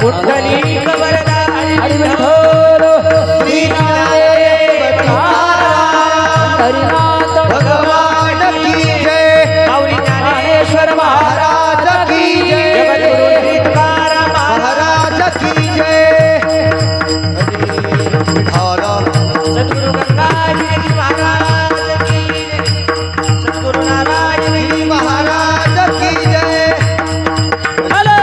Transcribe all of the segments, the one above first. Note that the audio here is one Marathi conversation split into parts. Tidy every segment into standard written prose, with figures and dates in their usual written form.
कुंडली कवरदारी विठ्ठल श्रीनारायण हरिनाथ भगवान की जय माऊली ज्ञानेश्वर महाराज की जय जगद्गुरु तुकाराम महाराज की जय सद्गुरु गंगाजी महाराज की जय सद्गुरु नारायण जी महाराज की जय हलो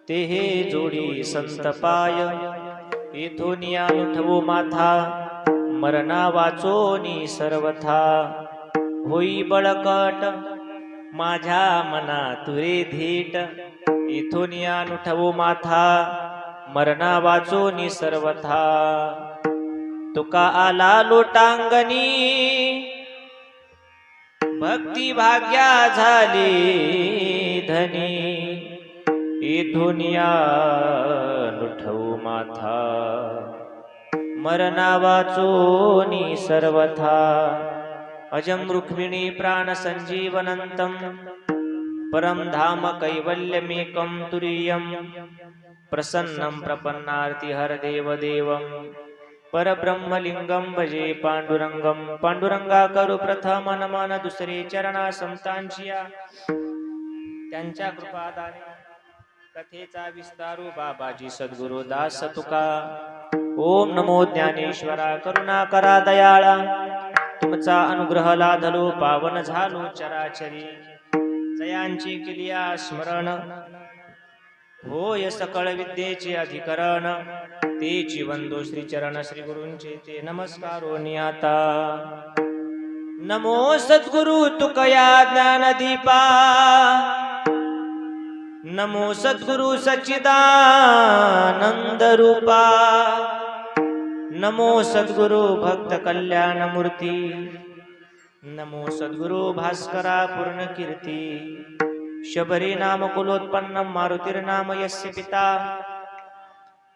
ते हे जोडी संत पाय येथून उठवू माथा मरणा वाचोनी सर्वथा होई बळकट माझ्या मना तुरे धीट येथून उठवू माथा मरणा वाचोनी सर्वथा तुका आला लोटांगणी भक्ती भाग्या झाली धनी येथून लुठवू माथा मरणा वाचोनी सर्वथा अजं रुक्मिणी प्राण संजीवनंतं परम धाम कैवल्यमेकं तुरीयं प्रसन्नं प्रपन्नार्ति हरदेव देवं परब्रह्मलिंगं भजे पांडुरंगं पांडुरंगा करू प्रथम नमन दुसरे चरणा संतांचिया त्यांच्या कृपादाने कथेचा विस्तारू बाबाजी सद्गुरु दास तुका ओम नमो ज्ञानेश्वरा करुणा करा दयाळा तुमचा अनुग्रह लाधलो पावन झालो चराचरी जयांची किलिया स्मरण होय सकळ विद्येचे अधिकरण तेची वंदो श्री चरण श्री गुरूंचे ते नमस्कारो नियाता नमो सद्गुरु तुकया ज्ञानदीपा नमो सद्गुरु सच्चिदानंद रूपा नमो सद्गुरु भक्त कल्याण मूर्ती नमो सद्गुरु भास्करा पूर्ण कीर्ती शबरी नाम कुलोत्पन्नम मारुतिर्नाम यस्य पिता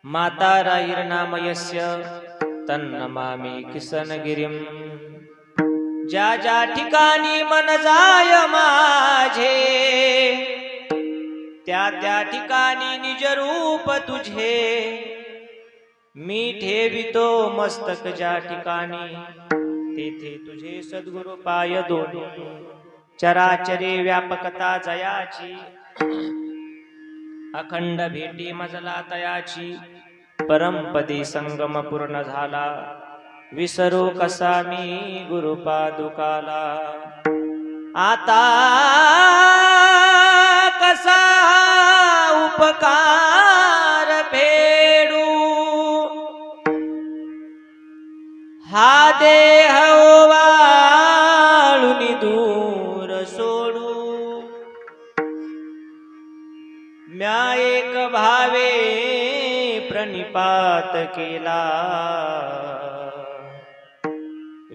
माता राईर्नाम यस्य तन्नमामि किसनगिरिम ज्या ज्या ठिकाणी मन जाय माझे त्या त्या ठिकाणी निज रूप तुझे मी ठेवितो मस्तक ज्या ठिकाणी तेथे तुझे सद्गुरु पाय दोन चराचरे व्यापकता जयाची अखंड भेटी मजला तयाची परमपदी संगम पूर्ण झाला विसरो कसा मी गुरुपादुकाला आता कसा उपकार फेडू हा देह वाळूनी दूर सोडू म्या एक भावे प्रणिपात केला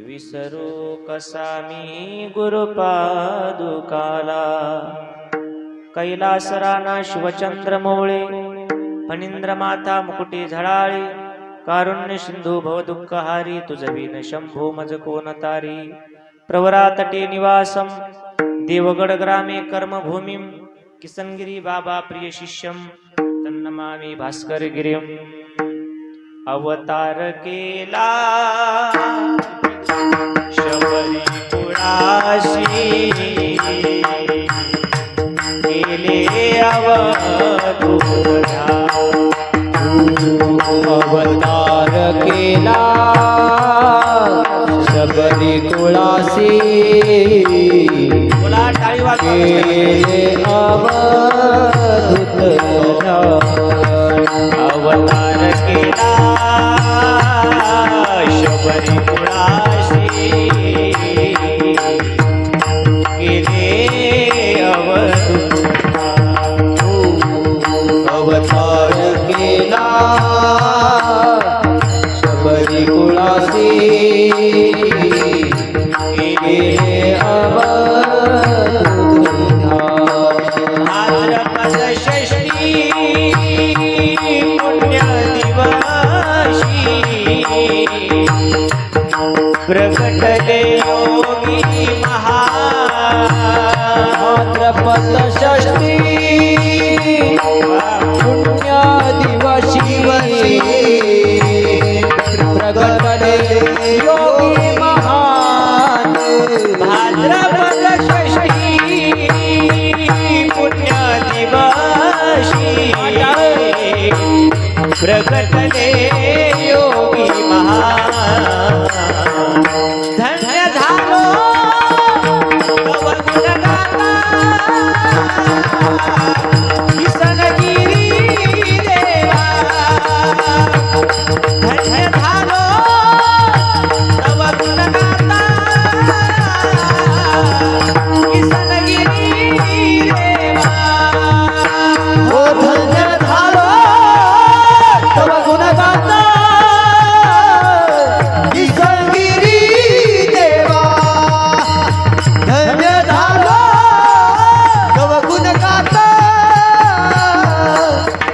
विसरू कसा मी गुरुपादुकाला कैलास राणा शिवचंद्र मोळे फणींद्र माता मुकुटी झळाळी कारुण्य सिंधू भव दुःखहारी तुझविन शंभू मज कोण तारी प्रवरा तटे निवासम देवगड ग्रामे कर्मभूमिम किसनगिरी बाबा प्रिय शिष्यम तन्नमामि भास्कर गिरिम अवतार केला शबरी कुळाशी केले अवधूत अवतार केला शबरी कुळासी बोला टाळी वाजवा केले अवधूत अवतार केला शबरी कुळाशी केले अवधूत अवतार केला प्रकटले योगी भाद्रपद षष्ठी पुण्य दिवशी प्रगटले योगी महान भाद्रपद षष्ठी पुण्य दिवशी प्रकटले योगी महान धन्य झालो तव गुणगाता किसनगिरी देवा धन्य झालो तव गुणगाता किसनगिरी देवा हो धन्य झालो तव गुणगाता किसनगिरी देवा धन्य झालो तव गुणगाता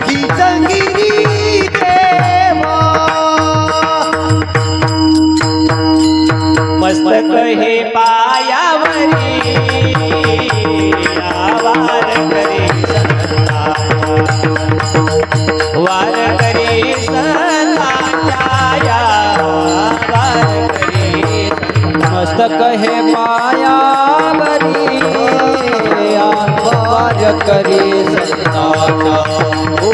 किसनगिरी देवा मस्तक हे पायावरी आवार करे वार करे सताया वार करे मस्तक हे पायावरी वार करे संताचा ओ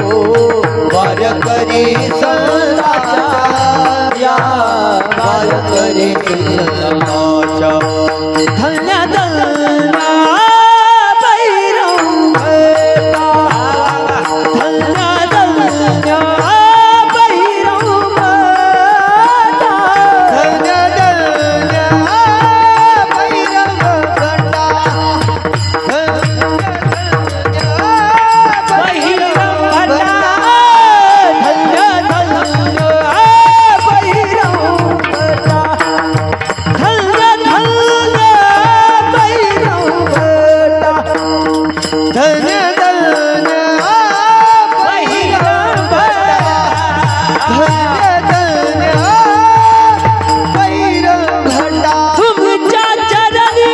वार करी संताचा वार करी संताचा धन्य धन्य भैरव बेटा धन्य धन्य भैरव बेटा धन्य धन्य भैरव गंडा धन्य धन्य भैरव धन्य धन्य भैरव भंडा तुमच्या चरणी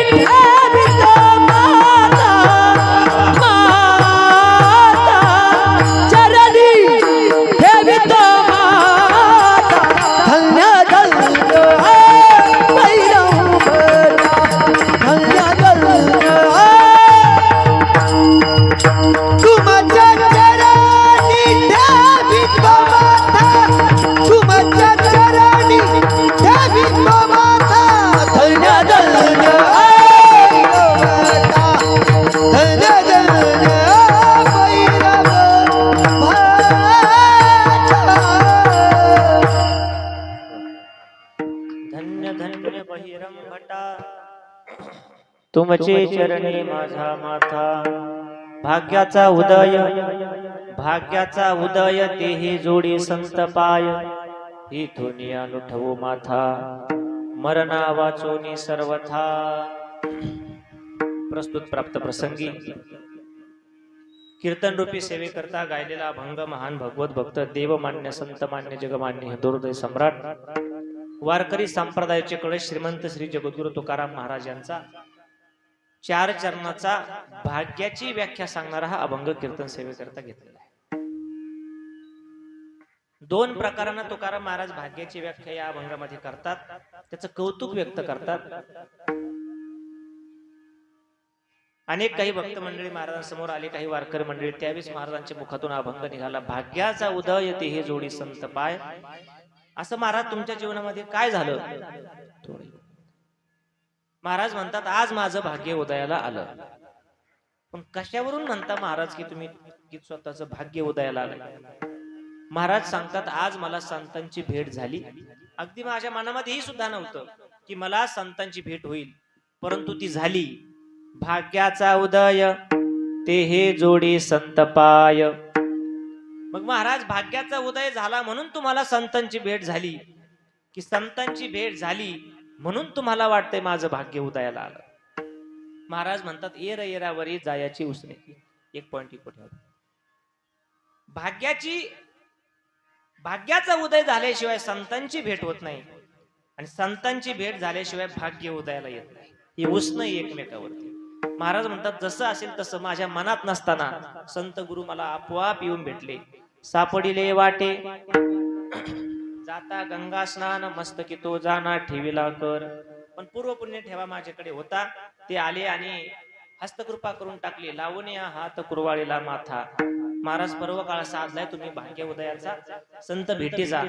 ठेवितो माता माता चरणी ठेवितो माता धन्य धन्य भैरव बेटा धन्य धन्य तुमच्या चरणी ठेवितो माता तुमच्या चरणी ठेवितो माता धन्य धन्य भैरवता धन्य धन्य भैरव धन्य धन्य बहिरम भटा तुमचे चरणी माझा माथा भाग्याचा उदय तेही जोडी संत पाय ही धुनिया लुठवू माथा मरणा वाचोनी सर्वथा प्रस्तुत प्राप्त प्रसंगी कीर्तन रूपी सेवेकरता गायलेला अभंग महान भगवत भक्त देवमान्य संतमान्य जगमान्य दुर्दय सम्राट वारकरी संप्रदायाचे कळश श्रीमंत श्री जगद्गुरु तुकाराम महाराज यांचा 4 चरणाचा भाग्याची व्याख्या सांगणारा हा अभंग कीर्तन सेवेकरता घेतलेला आहे. 2 प्रकारांना तुकाराम महाराज भाग्याची व्याख्या या अभंगामध्ये करतात, त्याचं कौतुक व्यक्त करतात. अनेक काही भक्त मंडळी महाराजांसमोर आले, काही वारकरी मंडळी, त्यावेळेस महाराजांच्या मुखातून अभंग निघाला, भाग्याचा उदय ते हे जोडी संत पाय. असं महाराज तुमच्या जीवनामध्ये काय झालं? महाराज म्हणतात आज माझं भाग्य उदयाला आलं. पण कशावरून म्हणता महाराज की तुम्ही स्वतःचं भाग्य उदयाला आलं? महाराज सांगतात आज मला संतांची भेट झाली. अगदी माझ्या मनामध्ये ही सुद्धा नव्हतं की मला संतांची भेट होईल, परंतु ती झाली. भाग्याचा उदय ते हे जोडी संत पाय. मग महाराज भाग्याचा उदय झाला म्हणून तुम्हाला संतांची भेट झाली, की संतांची भेट झाली म्हणून तुम्हाला वाटतंय माझं भाग्य उदयाला आलं? महाराज म्हणतात येरावरी जायाची उसने. एक पॉइंट इकडे. भाग्याची भाग्याचा उदय झाल्याशिवाय संतांची भेट होत नाही आणि संतांची भेट झाल्याशिवाय भाग्य उदयाला येत नाही. हे उष्ण एकमेकावरती. महाराज म्हणतात जसं असेल तसं माझ्या मनात नसताना संत गुरु मला आपोआप येऊन भेटले. सापडिले वाटे जाता गंगा स्नान मस्तकी तो जाना ठेविला कर. पण पूर्व पुण्य ठेवा माझ्याकडे होता. ते आले आणि हस्तकृपा करून टाकली. लावून या हात कुरवाळीला माथा. महाराज पर्व काळ साधलाय तुम्ही भाग्य उदयाचा, संत भेटीचा.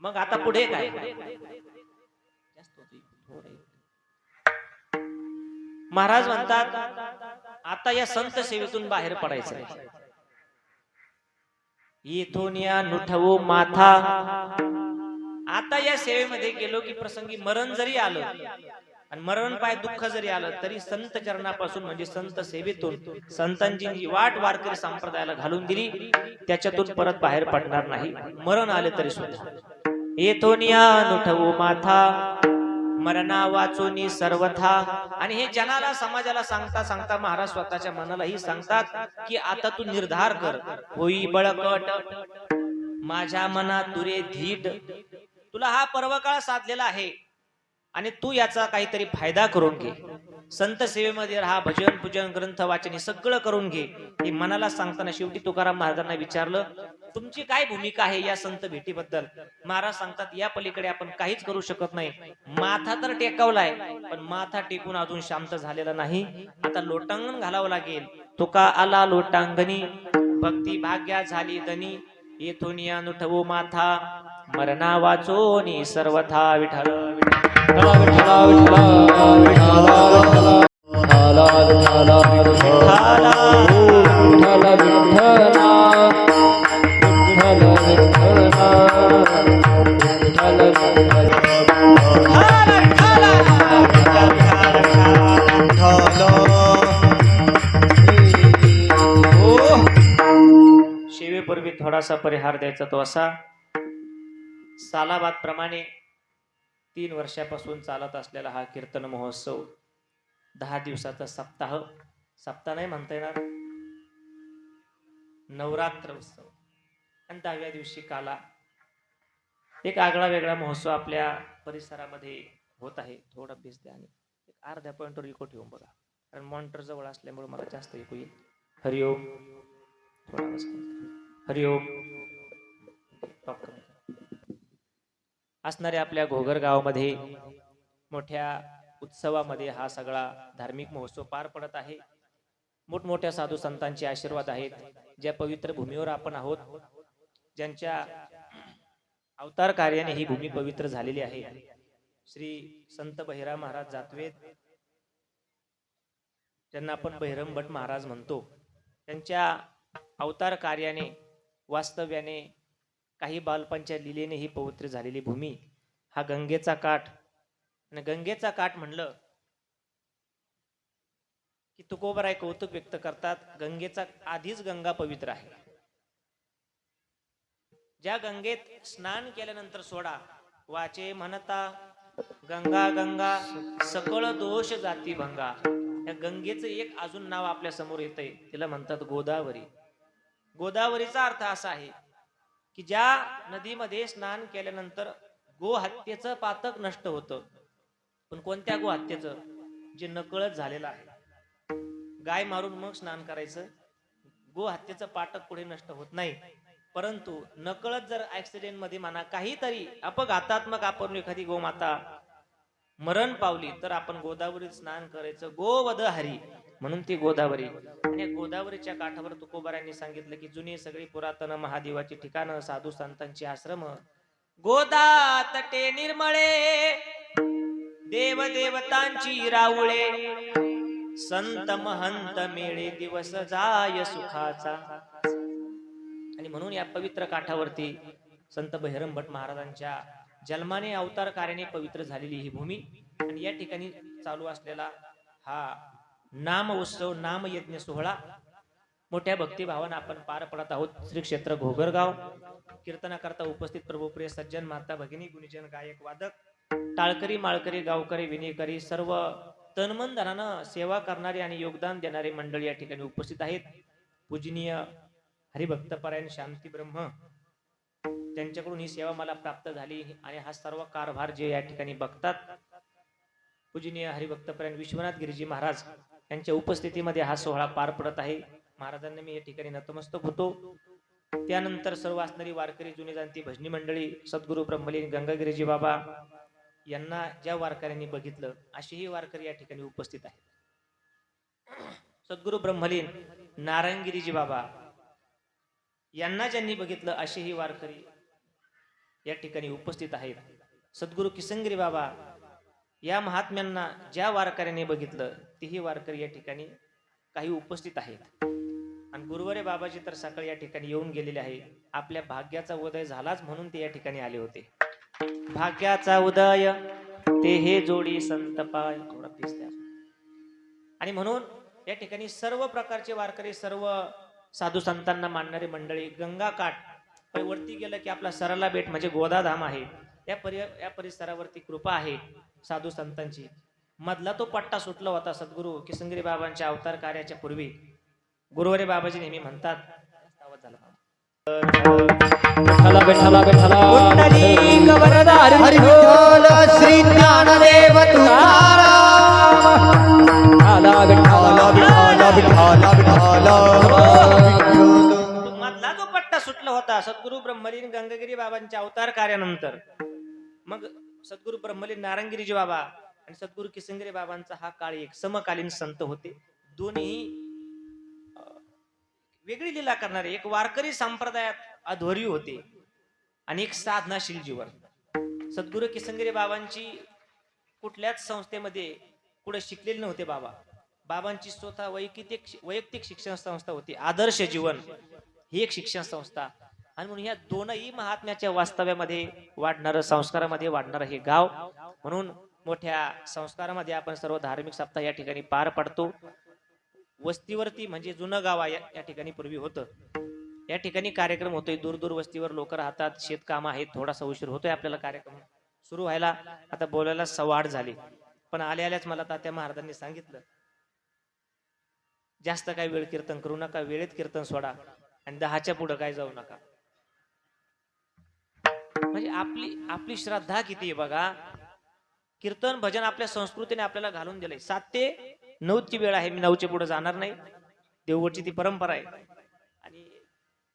मग आता पुढे काय? महाराज म्हणतात आता या संत सेवेतून बाहेर पडायचं. येथून या नुठवू माथा. आता या सेवेमध्ये गेलो की प्रसंगी मरण जरी आलं आणि मरण पाय दुःख जरी आलं तरी संत चरणापासून म्हणजे संत सेवेतून संतांची जी वाट वारकरी संप्रदायाला घालून दिली त्याच्यातून परत बाहेर पडणार नाही. मरण आले तरी सुद्धा. येथून या नुठवू माथा मरणा वाचोनी सर्वथा. आणि हे जनाला समाजाला सांगता सांगता महाराज स्वतःच्या मनालाही सांगतात की आता तू निर्धार कर. होई बळकट माझ्या मना तुरे धीट. तुला हा पर्वकाळ साधलेला आहे आणि तू याचा काहीतरी फायदा करून घे. संत सेवेमध्ये राहा, भजन पूजन ग्रंथ वाचन हे सगळं करून घे. हे मनाला सांगताना शेवटी तुकाराम महाराजांना विचारलं तुमची काय भूमिका आहे या संत भेटीबद्दल. महाराज सांगतात या पलीकडे आपण काहीच करू शकत नाही. माथा तर टेकवलाय पण माथा टेकून अजून शांत झालेला नाही. आता लोटांगण घालावं लागेल. तुका आला लोटांगणी भक्ती भाग्या झाली धनी. येथून या नुठवू माथा मरणा वाचोनी सर्वथा. विठ्ठल शेवेपूर्वी थोडासा परिहार द्यायचा तो असा. सालाबाद प्रमाणे 3 वर्षापासून चालत असलेला हा कीर्तन महोत्सव 10 दिवसाचा सप्ताह. सप्ताह नाही म्हणता येणार, नवरात्र उत्सव. आणि 10व्या दिवशी काला एक आगळा वेगळा महोत्सव आपल्या परिसरामध्ये होत आहे. थोडा बेस द्या आणि एक अर्ध्या पॉइंटवर इको ठेवून बघा कारण मॉनिटर जवळ असल्यामुळे मला जास्त इको येईल. हरिओम. थोडा हरिओम. असणाऱ्या आपल्या घोगर गावामध्ये मोठ्या उत्सवामध्ये हा सगळा धार्मिक महोत्सव पार पडत आहे. मोठमोठ्या साधू संतांचे आशीर्वाद आहेत. ज्या पवित्र भूमीवर आपण आहोत, ज्यांच्या अवतार कार्याने ही भूमी पवित्र झालेली आहे. श्री संत बहिराम महाराज जातवेद, ज्यांना आपण बहिरम भट महाराज म्हणतो, त्यांच्या अवतार कार्याने वास्तव्याने काही बालपांच्या लीलेने ही पवित्र झालेली भूमी. हा गंगेचा काठ. आणि गंगेचा काठ म्हणलं की तुकोबराय कौतुक व्यक्त करतात. गंगेचा आधीच गंगा पवित्र आहे. ज्या गंगेत स्नान केल्यानंतर सोडा वाचे म्हणता गंगा गंगा सकळ दोष जाती भंगा. या गंगेचं एक अजून नाव आपल्या समोर येतंय, तिला म्हणतात गोदावरी. गोदावरीचा अर्थ असा आहे की ज्या नदीमध्ये स्नान केल्यानंतर गोहत्येचं पातक नष्ट होतं. पण कोणत्या गोहत्येचं? जे नकळत झालेलं आहे. गाय मारून मग स्नान करायचं. गोहत्येचं पातक पुढे नष्ट होत नाही. परंतु नकळत जर ऍक्सिडेंट मध्ये म्हणा काहीतरी अपघातात्मक आपण एखादी गोमाता मरण पावली तर आपण गोदावरीत स्नान करायचं. गोवध हरी म्हणून ती गोदावरी. आणि गोदावरीच्या काठावर तुकोबारांनी सांगितलं की जुनी सगळी पुरातन महादेवाची ठिकाणं, साधू संतांची आश्रम, गोदा तटे निर्मळे देव देवतांची राऊळे, संत महंत मेळे दिवस जाय सुखाचा. आणि म्हणून या पवित्र काठावरती संत बहिरम भट महाराजांच्या जन्माने अवतार कार्याने पवित्र झालेली ही भूमी. आणि या ठिकाणी चालू असलेला हा नाम उत्सव, नाम यज्ञ सोहळा मोठ्या भक्तिभावानं आपण पार पडत आहोत. श्री क्षेत्र घोगरगाव. कीर्तनाकरता उपस्थित प्रभुप्रिय सज्जन, माता भगिनी, गुणीजन, गायक, वादक, टाळकरी, माळकरी, गावकरी, विनेकरी, सर्व तनमन धनानं सेवा करणारी आणि योगदान देणारी मंडळी या ठिकाणी उपस्थित आहेत. पूजनीय हरिभक्तपरायण शांती ब्रह्म त्यांच्याकडून ही सेवा मला प्राप्त झाली आणि हा सर्व कारभार जे या ठिकाणी बघतात पूजनीय हरिभक्तपरायण विश्वनाथ गिरीजी महाराज यांच्या उपस्थितीमध्ये हा सोहळा पार पडत आहे. महाराजांना मी या ठिकाणी नतमस्तक होतो. त्यानंतर सर्व असणारी वारकरी जुनी जाणती भजनी मंडळी सद्गुरू ब्रह्मलीन गंगागिरीजी बाबा यांना ज्या वारकऱ्यांनी बघितलं अशीही वारकरी या ठिकाणी उपस्थित आहेत. सद्गुरू ब्रह्मलीन नारायणगिरीजी बाबा यांना ज्यांनी बघितलं अशीही वारकरी या ठिकाणी उपस्थित आहेत. सद्गुरू किसनगिरी बाबा या महात्म्यांना ज्या वारकऱ्यांनी बघितलं तीही वारकरी या ठिकाणी काही उपस्थित आहेत. आणि गुरुवारे बाबाजी तर सकाळी या ठिकाणी येऊन गेलेले आहे. आपल्या भाग्याचा उदय झालाच म्हणून ते या ठिकाणी आले होते. भाग्याचा उदय ते हे जोडी संत पाय थोडा पीस द्या. आणि म्हणून या ठिकाणी सर्व प्रकारचे वारकरी सर्व साधू संतांना मानणारी मंडळी गंगा काठ वरती गेलं की आपला सरला बेट म्हणजे गोदाधाम आहे. या परिसरावरती कृपा आहे साधू संतांची. मधला तो पट्टा सुटला होता सद्गुरू किसनगिरी बाबांच्या अवतार कार्याच्या पूर्वी. गुरुवारी बाबाजी नेहमी म्हणतात आवाज झाला पुंडलिक वरदारी हरी विठ्ठल श्री ज्ञानदेव तुकाराम मधला जो पट्टा सुटला होता सद्गुरू ब्रह्मलीन गंगागिरी बाबांच्या अवतार कार्यानंतर मग सद्गुरू ब्रह्मलीन नारायणगिरीजी बाबा आणि सद्गुरू किसनगिरी बाबांचा हा काळ एक समकालीन संत होते. दोन्ही वेगळी लीला करणारे एक वारकरी संप्रदायात अध्वर्यू होते आणि एक साधनाशील जीवन. सद्गुरू किसनगिरी बाबांची कुठल्याच संस्थेमध्ये कुठे शिकलेले नव्हते. बाबांची स्वतः वैयक्तिक शिक्षण संस्था होती. आदर्श जीवन ही एक शिक्षण संस्था. आणि म्हणून या दोनही महात्म्याच्या वास्तव्यामध्ये वाढणारं संस्कारामध्ये वाढणारं हे गाव. म्हणून मोठ्या संस्कारामध्ये आपण सर्व धार्मिक सप्ताह या ठिकाणी पार पडतो. वस्तीवरती म्हणजे जुनं गाव या ठिकाणी पूर्वी होतं. या ठिकाणी कार्यक्रम होतोय. दूर दूर वस्तीवर लोक राहतात. शेतकाम आहेत. थोडासा उशीर होतोय आपल्याला कार्यक्रम सुरू व्हायला. आता बोलायला 8:15 झाली. पण आल्याच मला तात्या महाराजांनी सांगितलं जास्त काय वेळ कीर्तन करू नका. वेळेत कीर्तन सोडा आणि 10च्या पुढे काय जाऊ नका. म्हणजे आपली श्रद्धा किती आहे बघा. कीर्तन भजन आपल्या संस्कृतीने आपल्याला घालून दिलंय. 7 ते 9ची वेळ आहे. मी 9च्या पुढे जाणार नाही. देवगडची ती परंपरा आहे. आणि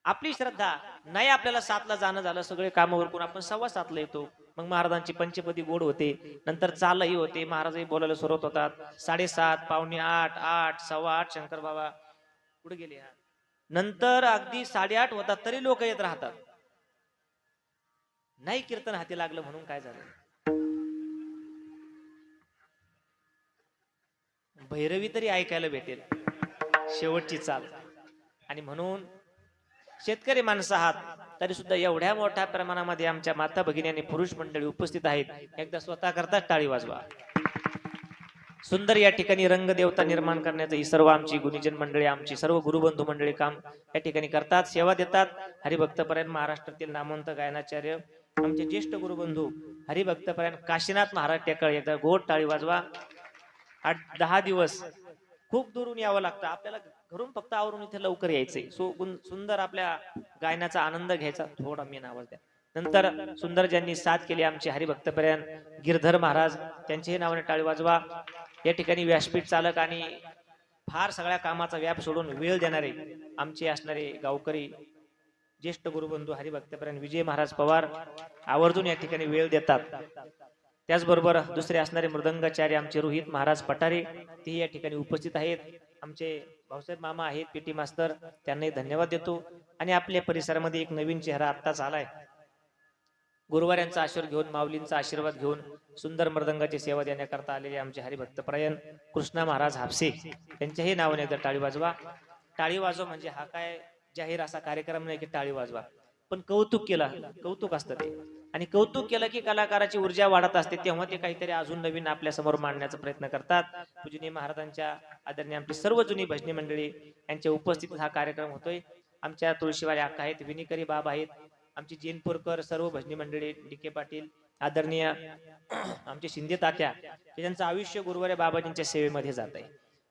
आपली श्रद्धा नाही. आपल्याला 7ला जाणं झालं सगळे कामं उरकून आपण 7:15ला येतो. मग महाराजांची पंचपदी गोड होते. नंतर चालही होते. महाराजही बोलायला सुरुवात होतात. 7:30 पावणे 8 8 8:15 शंकर बाबा पुढे गेले. नंतर अगदी 8:30 होतात तरी लोक येत राहतात. नाही कीर्तन हाती लागलं म्हणून काय झालं. भैरवी तरी ऐकायला भेटेल शेवटची चाल. आणि म्हणून शेतकरी माणसं आहात तरी सुद्धा एवढ्या मोठ्या प्रमाणामध्ये आमच्या माता भगिनी आणि पुरुष मंडळी उपस्थित आहेत. एकदा स्वतः करतात टाळी वाजवा. सुंदर या ठिकाणी रंगदेवता निर्माण करण्याचं ही सर्व आमची गुणीजन मंडळी आमची सर्व गुरुबंधू मंडळी काम या ठिकाणी करतात. सेवा देतात. हरिभक्तपरायण महाराष्ट्रातील नामवंत गायनाचार्य आमचे ज्येष्ठ गुरुबंधू हरिभक्तपरायण काशीनाथ महाराज टेकळ. एकदा गोड टाळी वाजवा. 8-10 दिवस खूप दुरून यावं लागतं आपल्याला. घरून फक्त आवरून इथे लवकर यायचंय. सुंदर आपल्या गायनाचा आनंद घ्यायचा. थोडा मेन आवाज द्या. नंतर सुंदर ज्यांनी साथ केली आमचे हरिभक्तपरायण गिरधर महाराज त्यांच्याही नावाने टाळी वाजवा. या ठिकाणी व्यासपीठ चालक आणि फार सगळ्या कामाचा व्याप सोडून वेळ देणारे आमचे असणारे गावकरी ज्येष्ठ गुरुबंधू हरिभक्तपरायण विजय महाराज पवार आवर्जून या ठिकाणी वेळ देतात. त्याचबरोबर दुसरे असणारे मृदंगाचार्य आमचे रोहित महाराज पठारे ते या ठिकाणी उपस्थित आहेत. आमचे भाऊसाहेब मामा आहेत पीटी मास्तर त्यांनाही धन्यवाद देतो. आणि आपल्या परिसरामध्ये एक नवीन चेहरा आत्ताच आलाय. गुरुवाऱ्यांचा आशीर्वाद घेऊन माऊलींचा आशीर्वाद घेऊन सुंदर मृदंगाची सेवा देण्याकरता आलेले आमचे हरिभक्तपरायण कृष्णा महाराज हापसे त्यांच्याही नावाने एकदा टाळी वाजवा. टाळी वाजवा म्हणजे हा काय जाहीर असा कार्यक्रम नाही की टाळी वाजवा. पण कौतुक केलं कौतुक असतं ते. आणि कौतुक केलं की कलाकाराची ऊर्जा वाढत असते. तेव्हा ते काहीतरी अजून नवीन आपल्या समोर मांडण्याचा प्रयत्न करतात. पूजनीय महाराजांच्या आदरणीय आमची सर्व जुनी भजनी मंडळी यांच्या उपस्थितीत हा कार्यक्रम होतोय. आमच्या तुळशीवाले अक्का आहेत. विनिकरी बाब आहेत. आमची जैनपूरकर सर्व भजनी मंडळी डी.के. पाटील आदरणीय आमचे शिंदे तात्या त्यांचं आयुष्य गुरुवारी बाबाजींच्या सेवेमध्ये जात आहे.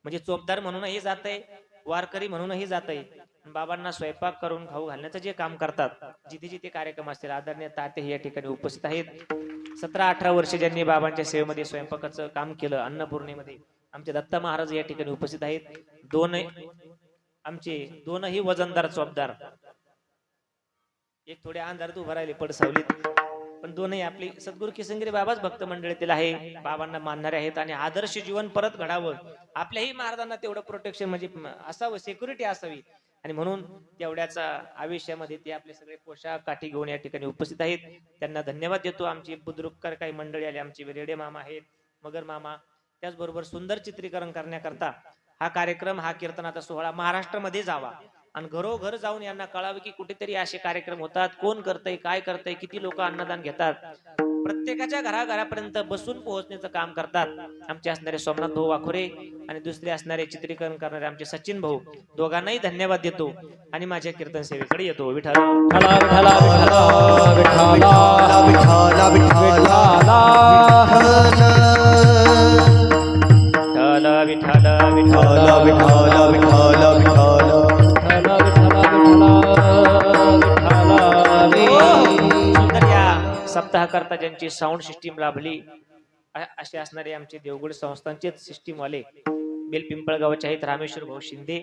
म्हणजे चोपदार म्हणूनही जात आहे. वारकरी म्हणूनही जात आहे. बाबांना स्वयंपाक करून खाऊ घालण्याचं जे काम करतात, जिथे जिथे कार्यक्रम असतील, आदरणीय ताते हे या ठिकाणी उपस्थित आहेत. 17-18 वर्ष ज्यांनी बाबांच्या सेवेमध्ये स्वयंपाकाचं काम केलं, अन्नपूर्णेमध्ये आमचे दत्ता महाराज या ठिकाणी उपस्थित आहेत. आमचे दोनही वजनदार चोपदार, एक थोडे अंधारात उभं राहिले पडसावलीत, पण दोनही आपली सद्गुरू किसनगिरी बाबाच भक्त मंडळीतील आहे, बाबांना मानणारे आहेत. आणि आदर्श जीवन परत घडावं, आपल्याही महाराजांना तेवढं प्रोटेक्शन म्हणजे असावं, सिक्युरिटी असावी, आणि म्हणून तेवढ्याचा आयुष्यामध्ये ते आपले सगळे पोशाख काठी घेऊन या ठिकाणी उपस्थित आहेत. त्यांना धन्यवाद देतो. आमची बुद्रुककर काही मंडळी आली, आमचे रेडे मामा आहेत, मगर मामा, त्याचबरोबर सुंदर चित्रीकरण करण्याकरता हा कार्यक्रम, हा कीर्तनाचा सोहळा महाराष्ट्रामध्ये जावा आणि घरोघर जाऊन यांना कळावे की कुठेतरी असे कार्यक्रम होतात, कोण करतंय, काय करतंय, किती लोक अन्नदान घेतात, प्रत्येकाच्या घराघरापर्यंत बसून पोहोचण्याचं काम करतात. आमचे असणारे सोमनाथ भाऊ वाखुरे आणि दुसरे असणारे चित्रीकरण करणारे आमचे सचिन भाऊ, दोघांनाही धन्यवाद देतो आणि माझ्या कीर्तन सेवेकडे येतो. विठ्ठल विठ्ठला विठ्ठला विठ्ठला विठ्ठला विठ्ठला विठ्ठल विठ्ठल विठ्ठला विठ्ठला विठ्ठला सुंदर या सप्ताह करता ज्यांची साऊंड सिस्टीम लाभली असे असणारे आमचे देवगड संस्थांचे सिस्टीम वाले बेल पिंपळगावचे आहेत रामेश्वर भाऊ शिंदे,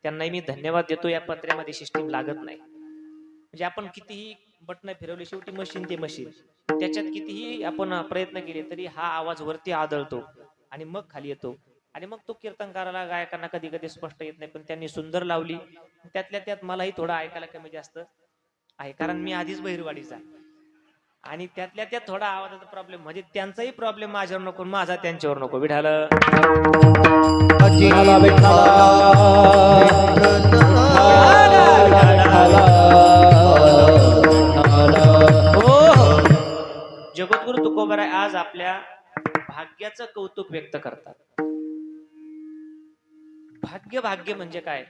त्यांनाही मी धन्यवाद देतो. या पत्र्यामध्ये सिस्टीम लागत नाही, म्हणजे आपण कितीही बटन फिरवली, शेवटी मशीन ते मशीन, त्याच्यात कितीही आपण प्रयत्न केले तरी हा आवाज वरती आदळतो आणि मग खाली येतो, आणि मग तो कीर्तनकाराला गायकांना कधी कधी स्पष्ट येत नाही. पण त्यांनी सुंदर लावली, त्यातल्या त्यात मलाही थोडं ऐकायला कमी जास्त आहे, कारण मी आधीच बहिरवाडीचा, आणि त्यातल्या त्यात थोडा आवाजाचा प्रॉब्लेम, म्हणजे त्यांचाही प्रॉब्लेम माझ्यावर नको, माझा त्यांच्यावर नको. विठाल जगद्गुरु तुकोबाराय आज आपल्या भाग्याचं कौतुक व्यक्त करतात. भाग्य भाग्य म्हणजे काय,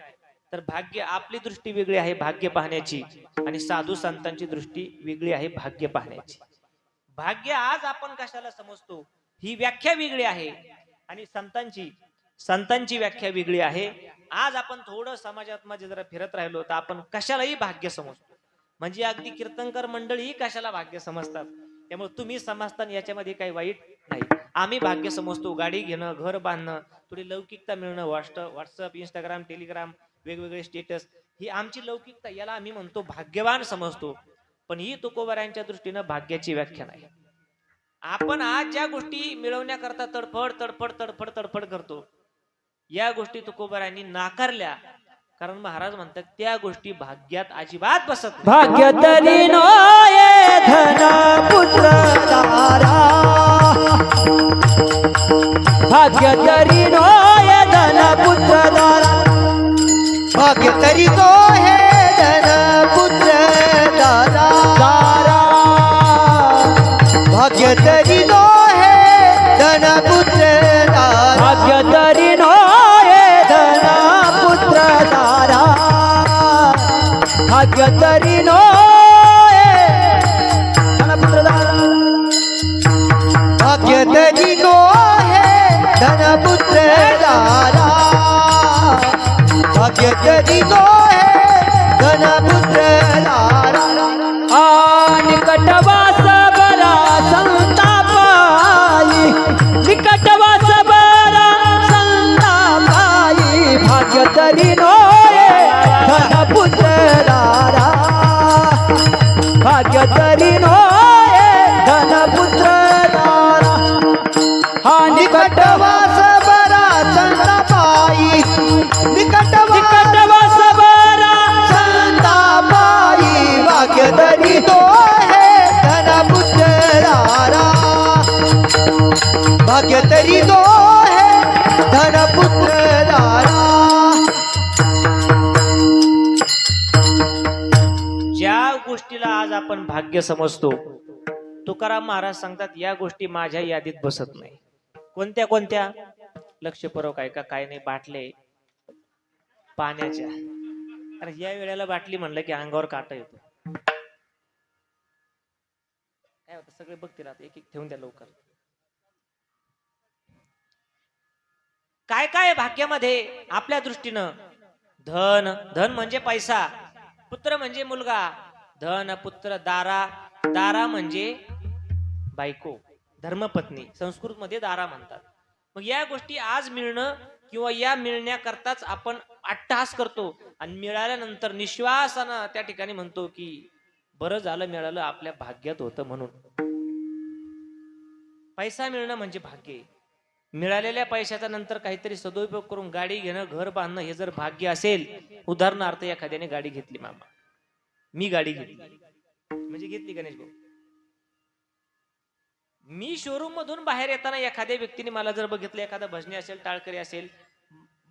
तर भाग्य, आपली दृष्टी वेगळी आहे भाग्य पाहण्याची, आणि साधू संतांची दृष्टी वेगळी आहे भाग्य पाहण्याची. भाग्य आज आपण कशाला समजतो ही व्याख्या वेगळी आहे, आणि संतांची व्याख्या वेगळी आहे. आज आपण थोडं समाजात मध्ये जरा फिरत राहिलो तर आपण कशालाही भाग्य समजतो, म्हणजे अगदी कीर्तनकर मंडळी कशाला भाग्य समजतात. त्यामुळे तुम्ही समजताना याच्यामध्ये काही वाईट नाही. आम्ही भाग्य समजतो गाडी घेणं, घर बांधणं, थोडी लौकिकता मिळणं, व्हॉट्सअप, इंस्टाग्राम, टेलिग्राम, वेगवेगळे स्टेटस, ही आमची लौकिकता, याला आम्ही म्हणतो भाग्यवान समजतो. पण ही तुकोबारायांच्या दृष्टीनं भाग्याची व्याख्या नाही. आपण आज ज्या गोष्टी मिळवण्याकरता तडफड तडफड तडफड तडफड करतो, या गोष्टी तुकोबारायांनी नाकारल्या, कारण महाराज म्हणतात त्या गोष्टी भाग्यात अजिबात बसत नाही. भाग्य तरी नोये धन पुत्र दारा, भाग्य तरी नोये धन पुत्र दारा, भाग्य तरी तो हे धन पुत्र दारा, भाग्य तरी तो हे धन पुत्र दारा, भाग्य तरी नोये धन पुत्र दारा, भाग्य तरी नोये धन पुत्र दारा, भाग्य तरी तो हे धन पुत्र दारा, भाग्य तरी तो हे धन पुत्र दारा. निकटवास बरा संतापाई, निकटवास बरा संतापाई, भाग्य तरी नोये धन पुत्र दारा, भाग्य तरी नोये धन पुत्र दारा. हा निकटवास बरा संतापाई, निकटवास बरा संतापाई, भाग्य तरी तो हे धन पुत्र दारा, भाग्य तरी तो हे धन पुत्र दारा. ज्या गोष्टीला आज आपण भाग्य समजतो, तुकाराम महाराज सांगतात या गोष्टी माझ्या यादीत बसत नाही. कोणत्या कोणत्या, लक्षपूर्वक ऐका. काय नाही, बाटले पाण्याच्या, अरे या वेळेला बाटली म्हणलं की अंगावर काटा येतो. काय होतं, सगळे बघते राहत, एक एक ठेवून द्या लवकर. काय काय भाग्यामध्ये आपल्या दृष्टीनं धन, धन म्हणजे पैसा, पुत्र म्हणजे मुलगा, धन पुत्र दारा, दारा म्हणजे बायको, धर्मपत्नी, संस्कृत मध्ये दारा म्हणतात. मग या गोष्टी आज मिळणं किंवा या मिळण्याकरताच आपण अट्टहास करतो आणि मिळाल्यानंतर निश्वासानं त्या ठिकाणी म्हणतो की बरं झालं मिळालं, आपल्या भाग्यात होतं म्हणून. पैसा मिळणं म्हणजे भाग्य आहे. मिळालेल्या पैशाचा नंतर काहीतरी सदुपयोग करून गाडी घेणं, घर बांधणं हे जर भाग्य असेल, उदाहरणार्थ एखाद्याने गाडी घेतली, मामा मी गाडी घेतली, म्हणजे घेतली गणेश भाऊ, मी शोरूम मधून बाहेर येताना एखाद्या व्यक्तीने मला जर बघितलं, एखादा भजनी असेल, टाळकरी असेल,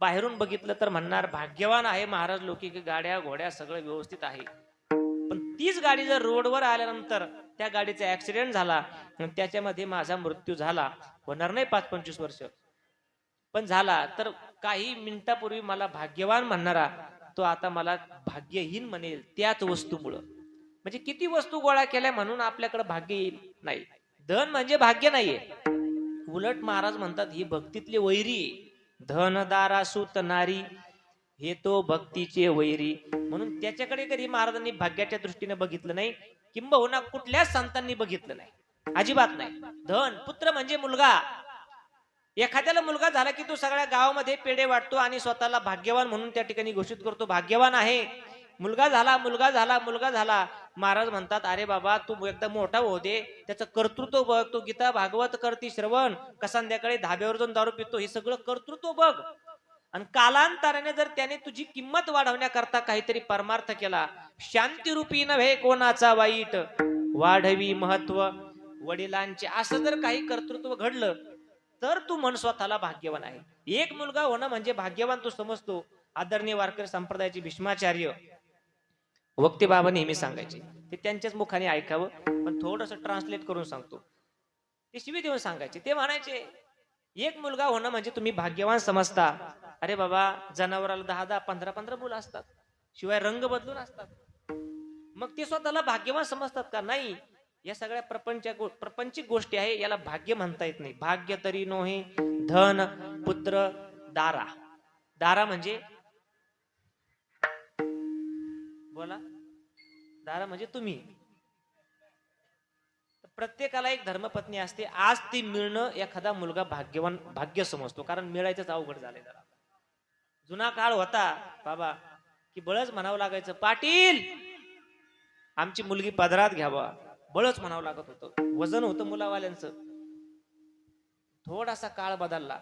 बाहेरून बघितलं तर म्हणणार भाग्यवान आहे महाराज लोकी, की गाड्या घोड्या सगळं व्यवस्थित आहे. पण तीच गाडी जर रोडवर आल्यानंतर त्या गाडीचा ऍक्सिडेंट झाला, त्याच्यामध्ये माझा मृत्यू झाला, होणार नाही 5-25 वर्ष, पण झाला, तर काही मिनिटापूर्वी मला भाग्यवान म्हणणारा तो आता मला भाग्यहीन म्हणेल त्याच वस्तूमुळं. म्हणजे किती वस्तू गोळा केल्या म्हणून आपल्याकडे भाग्य येईल नाही. धन म्हणजे भाग्य नाहीये. उलट महाराज म्हणतात ही भक्तीतली वैरी, धन दारा सूत नारी, हे तो भक्तीचे वैरी. म्हणून त्याच्याकडे कधी महाराजांनी भाग्याच्या दृष्टीने बघितलं नाही, किंबहुना कुठल्याच संतांनी बघितलं नाही, अजिबात नाही. धन पुत्र म्हणजे मुलगा. एखाद्याला मुलगा झाला की तो सगळ्या गावामध्ये पेढे वाटतो आणि स्वतःला भाग्यवान म्हणून त्या ठिकाणी घोषित करतो, भाग्यवान आहे, मुलगा झाला, मुलगा झाला, मुलगा झाला. महाराज म्हणतात अरे बाबा तू एकदम मोठा होऊ दे, त्याचं कर्तृत्व बघ, तो गीता भागवत करती श्रवण, का संध्याकाळी धाब्यावर जाऊन दारू पितो, हे सगळं कर्तृत्व बघ. आणि कालांतराने जर त्याने तुझी किंमत वाढवण्याकरता काहीतरी परमार्थ केला, शांतीरूपी नव्हे कोणाचा वाईट, वाढवी महत्व वडिलांचे, असं जर काही कर्तृत्व घडलं तर तू म्हण स्वतःला भाग्यवान आहे. एक मुलगा होणं म्हणजे भाग्यवान तू समजतो. आदरणीय वारकरी संप्रदायाचे भीष्माचार्य वक्ते बाबा नेहमी सांगायचे, ते त्यांच्याच मुखाने ऐकावं, पण थोडस ट्रान्सलेट करून सांगतो. ते शिवी देऊन सांगायचे. ते म्हणायचे एक मुलगा होणं म्हणजे तुम्ही भाग्यवान समजता. अरे बाबा जनावराला 10-10, 15-15 मुलं असतात, शिवाय रंग बदलून असतात, मग ते स्वतःला भाग्यवान समजतात का? नाही. या सगळ्या प्रपंचिक गोष्टी आहे, याला भाग्य म्हणता येत नाही. भाग्य तरी नोहे धन पुत्र दारा. दारा म्हणजे बोला, दारा म्हणजे तुम्ही. प्रत्येकाला एक धर्मपत्नी असते. आज ती मिळणं एखादा मुलगा भाग्यवान भाग्य समजतो, कारण मिळायचंच अवघड झालंय जरा. जुना काळ होता बाबा की बळच म्हणावं लागायचं, पाटील आमची मुलगी पदरात घ्यावा, बळच म्हणावं लागत होतं, वजन होतं मुलावाल्यांचं. थोडासा काळ बदलला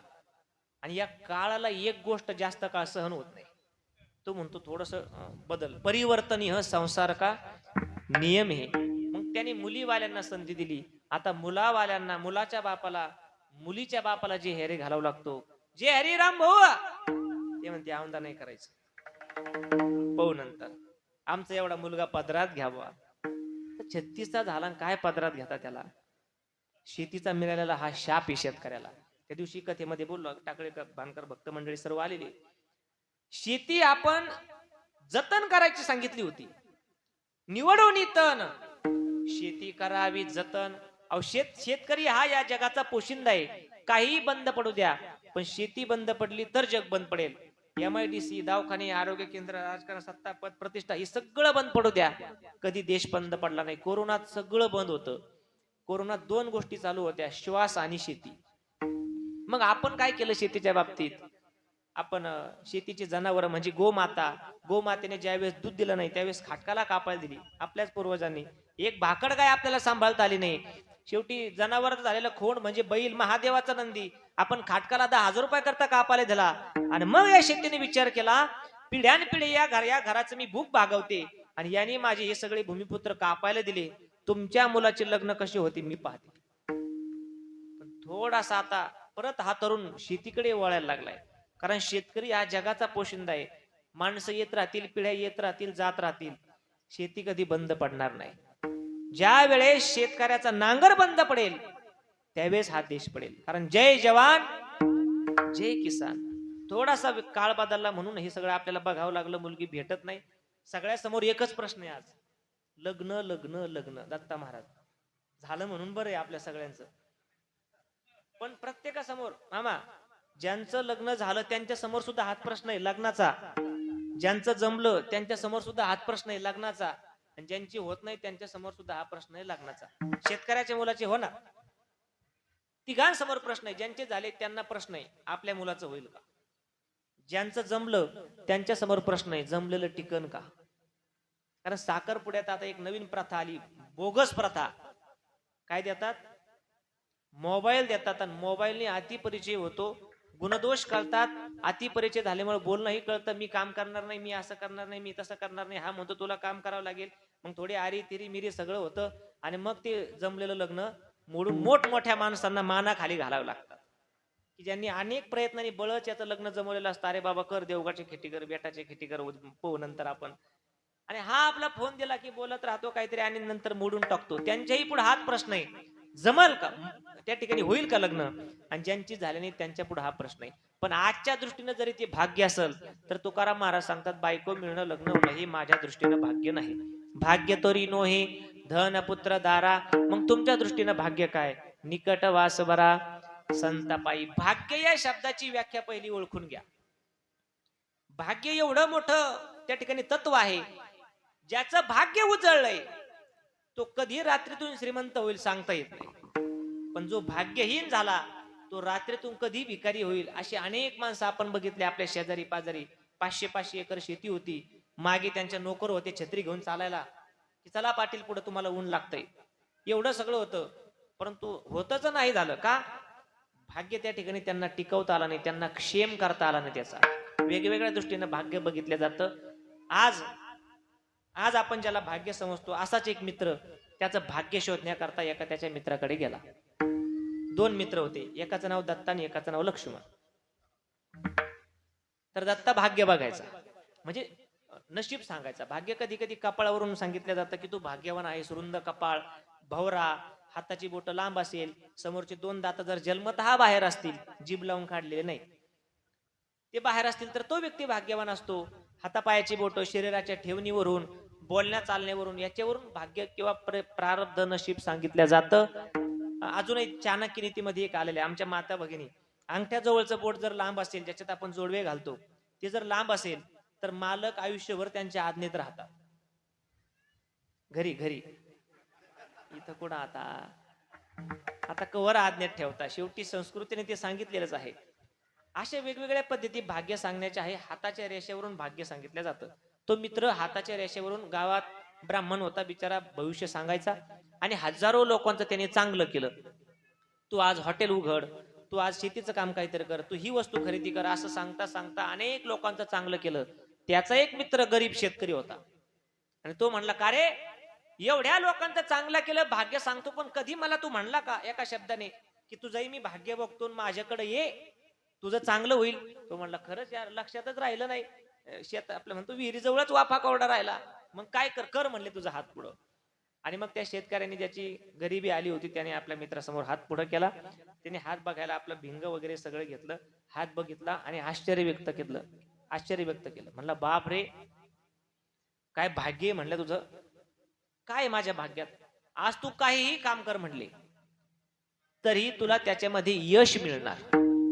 आणि या काळाला एक गोष्ट जास्त काळ सहन होत नाही, तो म्हणतो थोडस बदल, परिवर्तनीय संसार का नियम हे. मग त्याने मुलीवाल्यांना संधी दिली. आता मुलावाल्यांना, मुलाच्या बापाला, मुलीच्या बापाला जे हेरे घालावं लागतो, जे हरिराम भाऊ ते म्हणते आमदा नाही करायचं, पाहू नंतर, आमचा एवढा मुलगा पदरात घ्यावा. 36चा झाला, काय पदरात घेता त्याला? शेतीचा मिळालेला हा शाप आहे शेतकऱ्याला. त्या दिवशी कथेमध्ये बोललो, टाकळे बांधकर भक्त मंडळी सर्व आलेली. शेती आपण जतन करायची सांगितली होती, निवडून तण, शेती करावी जतन. अहो शेतकरी हा या जगाचा पोशिंदा आहे. काही बंद पडू द्या, पण शेती बंद पडली तर जग बंद पडेल. MIDC, दवाखाने, आरोग्य केंद्र, राजकारण, सत्ता, पद, प्रतिष्ठा, हे सगळं बंद पडू द्या, कधी देश बंद पडला नाही. कोरोनात सगळं बंद होतं. कोरोनात 2 गोष्टी चालू होत्या, श्वास आणि शेती. मग आपण काय केलं शेतीच्या बाबतीत? आपण शेतीची जनावर म्हणजे गोमाता, गोमातेने ज्यावेळेस दूध दिलं नाही त्यावेळेस खाटकाला कापायला दिली आपल्याच पूर्वजांनी. एक भाकड गाय आपल्याला सांभाळता आली नाही. शेवटी जनावर झालेलं खोंड म्हणजे बैल, महादेवाचा नंदी, आपण खाटकाला 10,000 रुपये करता कापायला दिला. आणि मग या शेतीने विचार केला, पिढ्यानपिढी या घराचं मी भूक भागवते आणि यांनी माझे हे सगळे भूमिपुत्र कापायला दिले. तुमच्या मुलाचे लग्न कसे होते मी पाहते. पण थोडासा आता परत हा तरुण शेतीकडे वळायला लागलाय, कारण शेतकरी हा जगाचा पोशिंदा आहे. माणसं येत राहतील, पिढ्या येत राहतील, जात राहतील, शेती कधी बंद पडणार नाही. ज्या वेळेस शेतकऱ्याचा नांगर बंद पडेल त्यावेळेस हा देश पडेल. कारण जय जवान जय किसान. थोडासा काळ बदलला म्हणून हे सगळं आपल्याला बघावं लागलं. मुलगी भेटत नाही. सगळ्या समोर एकच प्रश्न आहे आज, लग्न लग्न लग्न. दत्ता महाराज झालं म्हणून बरं आहे आपल्या सगळ्यांचं, पण प्रत्येकासमोर मामा ज्यांचं लग्न झालं त्यांच्या समोर सुद्धा हाच प्रश्न आहे लग्नाचा. ज्यांचं जमलं त्यांच्या समोर सुद्धा हाच प्रश्न आहे लग्नाचा, आणि ज्यांची होत नाही त्यांच्या समोर सुद्धा हा प्रश्न आहे लग्नाचा. शेतकऱ्याच्या मुलाचे होणार, तिघांसमोर प्रश्न आहे. ज्यांचे झाले त्यांना प्रश्न आहे आपल्या मुलाचं होईल का. ज्यांचं जमलं त्यांच्या समोर प्रश्न आहे जमलेलं टिकन का. कारण साखरपुड्यात आता एक नवीन प्रथा आली, बोगस प्रथा. काय देतात, मोबाईल देतात, आणि मोबाईलने अति परिचय होतो, गुणदोष कळतात. अति परिचय झाल्यामुळे बोलणंही कळतं, मी काम करणार नाही, मी असं करणार नाही, मी तसं करणार नाही, हा म्हणतो तुला काम करावं लागेल. मग थोडी आरी तिरी मिरी सगळं होतं, आणि मग ते जमलेलं लग्न मोडून मोठमोठ्या माणसांना मानाखाली घालावं लागतात, की ज्यांनी अनेक प्रयत्नांनी बळच याचं लग्न जमवलेलं असतं. अरे बाबा कर, देवगाची खेती कर, बेटाची खेती कर, पाहू नंतर आपण. आणि हा आपला फोन दिला की बोलत राहतो काहीतरी आणि नंतर मोडून टाकतो. त्यांच्याही पुढे हाच प्रश्न आहे, जमल का त्या ठिकाणी, होईल का लग्न. आणि ज्यांची झाली नाही त्यांच्या पुढे हा प्रश्न आहे. पण आजच्या दृष्टीने जरी ते भाग्य असेल तर तुकाराम महाराज सांगतात, बायको मिळणं लग्न होणं हे माझ्या दृष्टीनं भाग्य नाही. भाग्य तरी नोहे धन पुत्र दारा. मग तुमच्या दृष्टीनं भाग्य काय, निकट वास बरा संतापायी. भाग्य या शब्दाची व्याख्या पहिली ओळखून घ्या. भाग्य एवढं मोठं त्या ठिकाणी तत्व आहे, ज्याचं भाग्य उजळलंय तो कधी रात्रीतून श्रीमंत होईल सांगता येत नाही. पण जो भाग्यहीन झाला तो रात्रीतून कधी भिकारी होईल. अशी अनेक माणसं आपण बघितले आपल्या शेजारी पाजारी. 500-500 एकर शेती होती, मागे त्यांच्या नोकर होते छत्री घेऊन चालायला, की चला पाटील पुढे तुम्हाला ऊन लागतंय. एवढं सगळं होतं, परंतु होतच नाही झालं का, भाग्य त्या ठिकाणी त्यांना टिकवता आला नाही, त्यांना क्षेम करता आला नाही. त्याचा वेगवेगळ्या दृष्टीने भाग्य बघितलं जातं. आज आपण ज्याला भाग्य समजतो, असाच एक मित्र त्याचं भाग्य शोधण्याकरता एका त्याच्या मित्राकडे गेला. 2 मित्र होते, एकाचं नाव दत्ता आणि एकाचं नाव लक्ष्मण. तर दत्ता भाग्य बघायचा, म्हणजे नशीब सांगायचा. भाग्य कधी कधी कपाळावरून सांगितलं जातं की तू भाग्यवान आहेस, रुंद कपाळ, भवरा, हाताची बोट लांब असेल, समोरचे 2 दात जर जन्मतः बाहेर असतील, जीभ लावून काढलेले नाही, ते बाहेर असतील तर तो व्यक्ती भाग्यवान असतो. हातापायाची बोट, शरीराच्या ठेवणीवरून, बोलण्या चालण्यावरून, याच्यावरून भाग्य किंवा प्रारब्ध नशीब सांगितलं जातं. अजूनही चाणक्य नीतीमध्ये एक आलेले, आमच्या माता भगिनी, अंगठ्याजवळचं बोट जर लांब असेल, ज्याच्यात आपण जोडवे घालतो, ते जर लांब असेल तर मालक आयुष्यभर त्यांच्या आज्ञेत राहतात. घरी घरी इथं कुठं आता कवर आज्ञेत ठेवता. शेवटी संस्कृतीने ते सांगितलेलंच आहे. अशा वेगवेगळ्या पद्धती भाग्य सांगण्याच्या आहे. हाताच्या रेषेवरून भाग्य सांगितलं जातं. तो मित्र हाताच्या रेषेवरून, गावात ब्राह्मण होता बिचारा, भविष्य सांगायचा, आणि हजारो लोकांचं त्याने चांगलं केलं. तू आज हॉटेल उघड, तू आज शेतीचं काम काहीतरी कर, तू ही वस्तू खरेदी कर, असं सांगता सांगता अनेक लोकांचं चांगलं केलं. त्याचा एक मित्र गरीब शेतकरी होता, आणि तो म्हणला, का रे एवढ्या लोकांचं चांगलं केलं, भाग्य सांगतो, पण कधी मला तू म्हणला का एका शब्दाने की तुझंही मी भाग्य बघतो, माझ्याकडे ये, तुझं चांगलं होईल. तो म्हणला, खरंच यार लक्षातच राहिलं नाही. शेत आपलं म्हणतो विहिरीजवळच वाफा कोरडा राहिला. मग काय कर म्हणले तुझा हात पुढं. आणि मग त्या शेतकऱ्यांनी, ज्याची गरिबी आली होती, त्याने आपल्या मित्रासमोर हात पुढे केला. त्याने हात बघायला आपलं भिंग वगैरे सगळं घेतलं, हात बघितला आणि आश्चर्य व्यक्त केलं. म्हणला, बाप रे, काय भाग्य म्हणलं तुझं, काय माझ्या भाग्यात. आज तू काहीही काम कर म्हणले तरी तुला त्याच्यामध्ये यश मिळणार.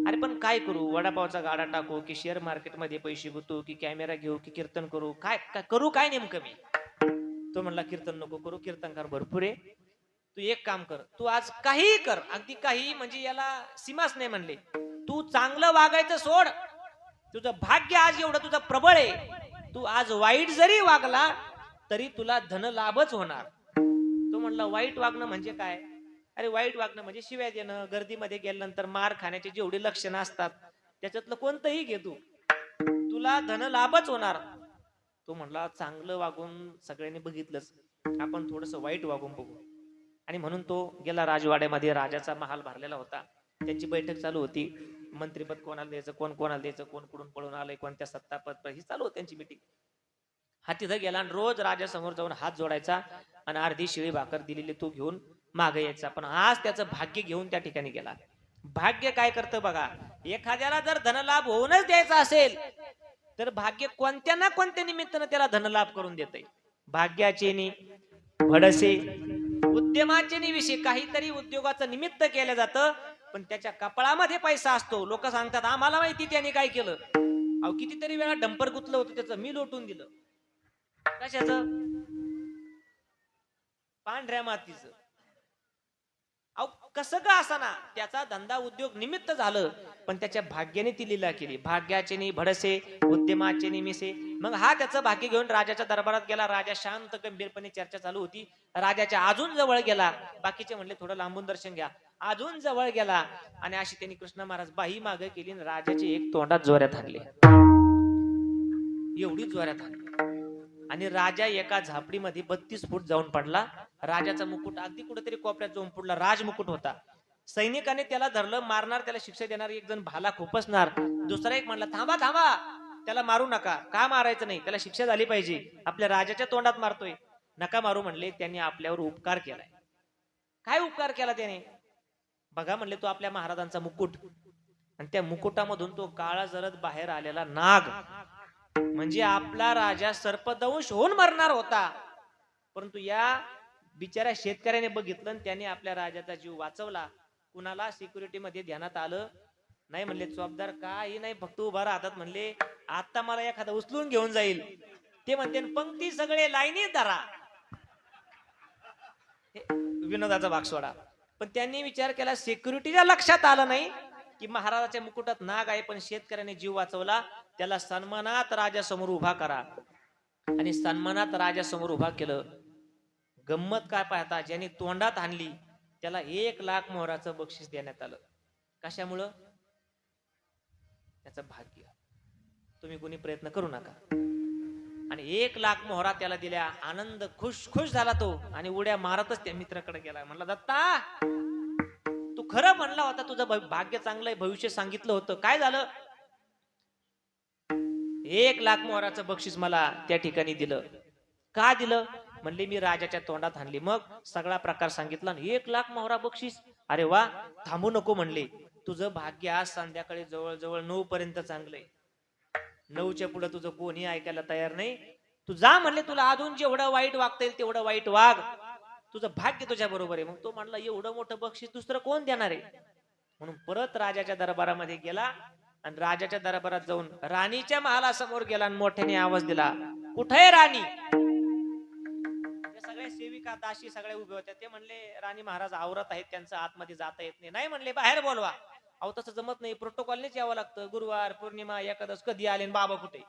अरे पण काय करू, वडापावचा गाडा टाकू की शेअर मार्केटमध्ये पैसे गुतू की कॅमेरा घेऊ की कीर्तन करू, काय करू, काय नेमकं मी. तो म्हणला, कीर्तन नको करू, कीर्तनकार भरपूर आहे, तू एक काम कर, तू आज काही कर, अगदी काही, म्हणजे याला सीमाच नाही म्हणले. तू चांगलं वागायचं सोड, तुझं भाग्य आज एवढं तुझं प्रबळ आहे, तू आज वाईट जरी वागला तरी तुला धन लाभच होणार. तो म्हणला, वाईट वागणं म्हणजे काय. अरे वाईट वागणं म्हणजे शिव्या देणं, गर्दीमध्ये गेल्यानंतर मार खाण्याची जेवढी लक्षणं असतात त्याच्यातलं कोणतंही घे तू, तुला धन लाभच होणार. तो म्हणला, चांगलं वागून सगळ्यांनी बघितलंच, आपण थोडस वाईट वागून बघू. आणि म्हणून तो गेला राजवाड्यामध्ये. राजाचा महाल भरलेला होता, त्यांची बैठक चालू होती. मंत्रीपद कोणाला द्यायचं, कोण कोणाला द्यायचं, कोण कुठून पळून आलंय, कोणत्या सत्तापद, ही चालू होती त्यांची मीटिंग. हा तिथं गेला आणि रोज राजासमोर जाऊन हात जोडायचा आणि अर्धी शिळी भाकर दिलेली तो घेऊन मागे यायचा. पण आज त्याचं भाग्य घेऊन त्या ठिकाणी गेला. भाग्य काय करतं बघा, एखाद्याला जर धनलाभ होऊनच द्यायचा असेल तर भाग्य कोणत्या ना कोणत्या निमित्तानं त्याला धनलाभ करून देतंय. भाग्याचे नि भडसे, उद्यमाचे नि विषय, काहीतरी उद्योगाचं निमित्त केलं जातं, पण त्याच्या कपाळामध्ये पैसा असतो. लोक सांगतात आम्हाला माहिती त्याने काय केलं, अहो कितीतरी वेळा डंपर गुतलं होतं त्याचं, मी लोटून दिलं. कशाचं? पांढऱ्या मातीचं. अहो कसं का असाना, त्याचा धंदा उद्योग निमित्त झालं, पण त्याच्या भाग्याने ती लीला केली. भाग्याचे नि भडसे, उद्यमाचे निमिसे. मग हा त्याचं भाग्य घेऊन राजाच्या दरबारात गेला. राजा शांत गंभीरपणे चर्चा चालू होती. राजाच्या अजून जवळ गेला. बाकीचे म्हणले थोडं लांबून दर्शन घ्या. अजून जवळ गेला आणि अशी त्यांनी कृष्ण महाराज बाही मागे केली आणि राजाची एक तोंडात जोऱ्यात हाणली. एवढी जोऱ्यात हाणली आणि राजा एका झापडीमध्ये 32 फूट जाऊन पडला. राजाचा मुकुट अगदी कुठेतरी कोपऱ्यात जाऊन पडला. राजमुकुट होता. सैनिकाने त्याला धरलं, मारणार, त्याला शिक्षा देणार. एक जण भाला खुपसणार, दुसरा एक म्हणला थांबा थांबा, त्याला मारू नका. का मारायचं नाही, त्याला शिक्षा झाली पाहिजे, आपल्या राजाच्या तोंडात मारतोय, नका मारू म्हणले. त्यांनी आपल्यावर उपकार केलाय. काय उपकार केला त्याने? बघा म्हणले, तो आपल्या महाराजांचा मुकुट आणि त्या मुकुटामधून तो काळा जरद बाहेर आलेला नाग, म्हणजे आपला राजा सर्पदंश होऊन मरणार होता. परंतु या बिचाऱ्या शेतकऱ्याने बघितलं आणि त्याने आपल्या राजाचा जीव वाचवला. कुणाला सिक्युरिटी मध्ये ध्यानात आलं नाही. म्हणले चौबदार काही नाही, फक्त उभा राहतात. म्हणले आता मला एखादा उचलून घेऊन जाईल. ते म्हणते पंक्ती सगळे लाईनीत धरा. विनोदाचा भाग सोडा. पण त्यांनी विचार केला, सिक्युरिटीच्या लक्षात आलं नाही की महाराजाच्या मुकुटात नाग आहे, पण शेतकऱ्याने जीव वाचवला. त्याला सन्मानात राजासमोर उभा करा. आणि सन्मानात राजासमोर उभा केलं. गंमत काय पाहता, ज्यांनी तोंडात आणली त्याला 1 लाख मोहराचं बक्षीस देण्यात आलं. कशामुळं? त्याचं भाग्य. तुम्ही कोणी प्रयत्न करू नका. आणि 1 लाख मोहरा त्याला दिल्या. आनंद, खुश खुश झाला तो आणि उड्या मारतच त्या मित्राकडे गेला. म्हणला दत्ता, तू खरं म्हणला होता, तुझं भाग्य चांगलं आहे, भविष्य सांगितलं होतं, काय झालं? 1 लाख मोहराचं बक्षीस मला त्या ठिकाणी दिलं. का दिलं? म्हणले मी राजाच्या तोंडात आणली. मग सगळा प्रकार सांगितला. 1 लाख मोहरा बक्षीस. अरे वा, थांबू नको म्हणले. तुझं भाग्य आज संध्याकाळी जवळ 9 पर्यंत चांगलंय. 9च्या पुढे तुझं कोणी ऐकायला तयार नाही. तू जा म्हणले, तुला अजून जेवढं वाईट वागता येईल तेवढं वाईट वाग, तुझं भाग्य तुझ्या बरोबर आहे. मग तो म्हणला एवढं मोठं बक्षीस दुसरं कोण देणार आहे? म्हणून परत राजाच्या दरबारामध्ये गेला आणि राजाच्या दरबारात जाऊन राणीच्या महालासमोर गेला आणि मोठ्याने आवाज दिला, कुठे राणी? सगळ्या सेविका दासी सगळ्या उभ्या होत्या. ते म्हणले राणी महाराज आवरत आहेत, त्यांचं आतमध्ये जाता येत नाही. नाही म्हणले, बाहेर बोलवा. अहो तसं जमत नाही, प्रोटोकॉलनेच यावं लागतं. गुरुवार, पौर्णिमा, एकादश कधी आले आणि बाबा कुठे?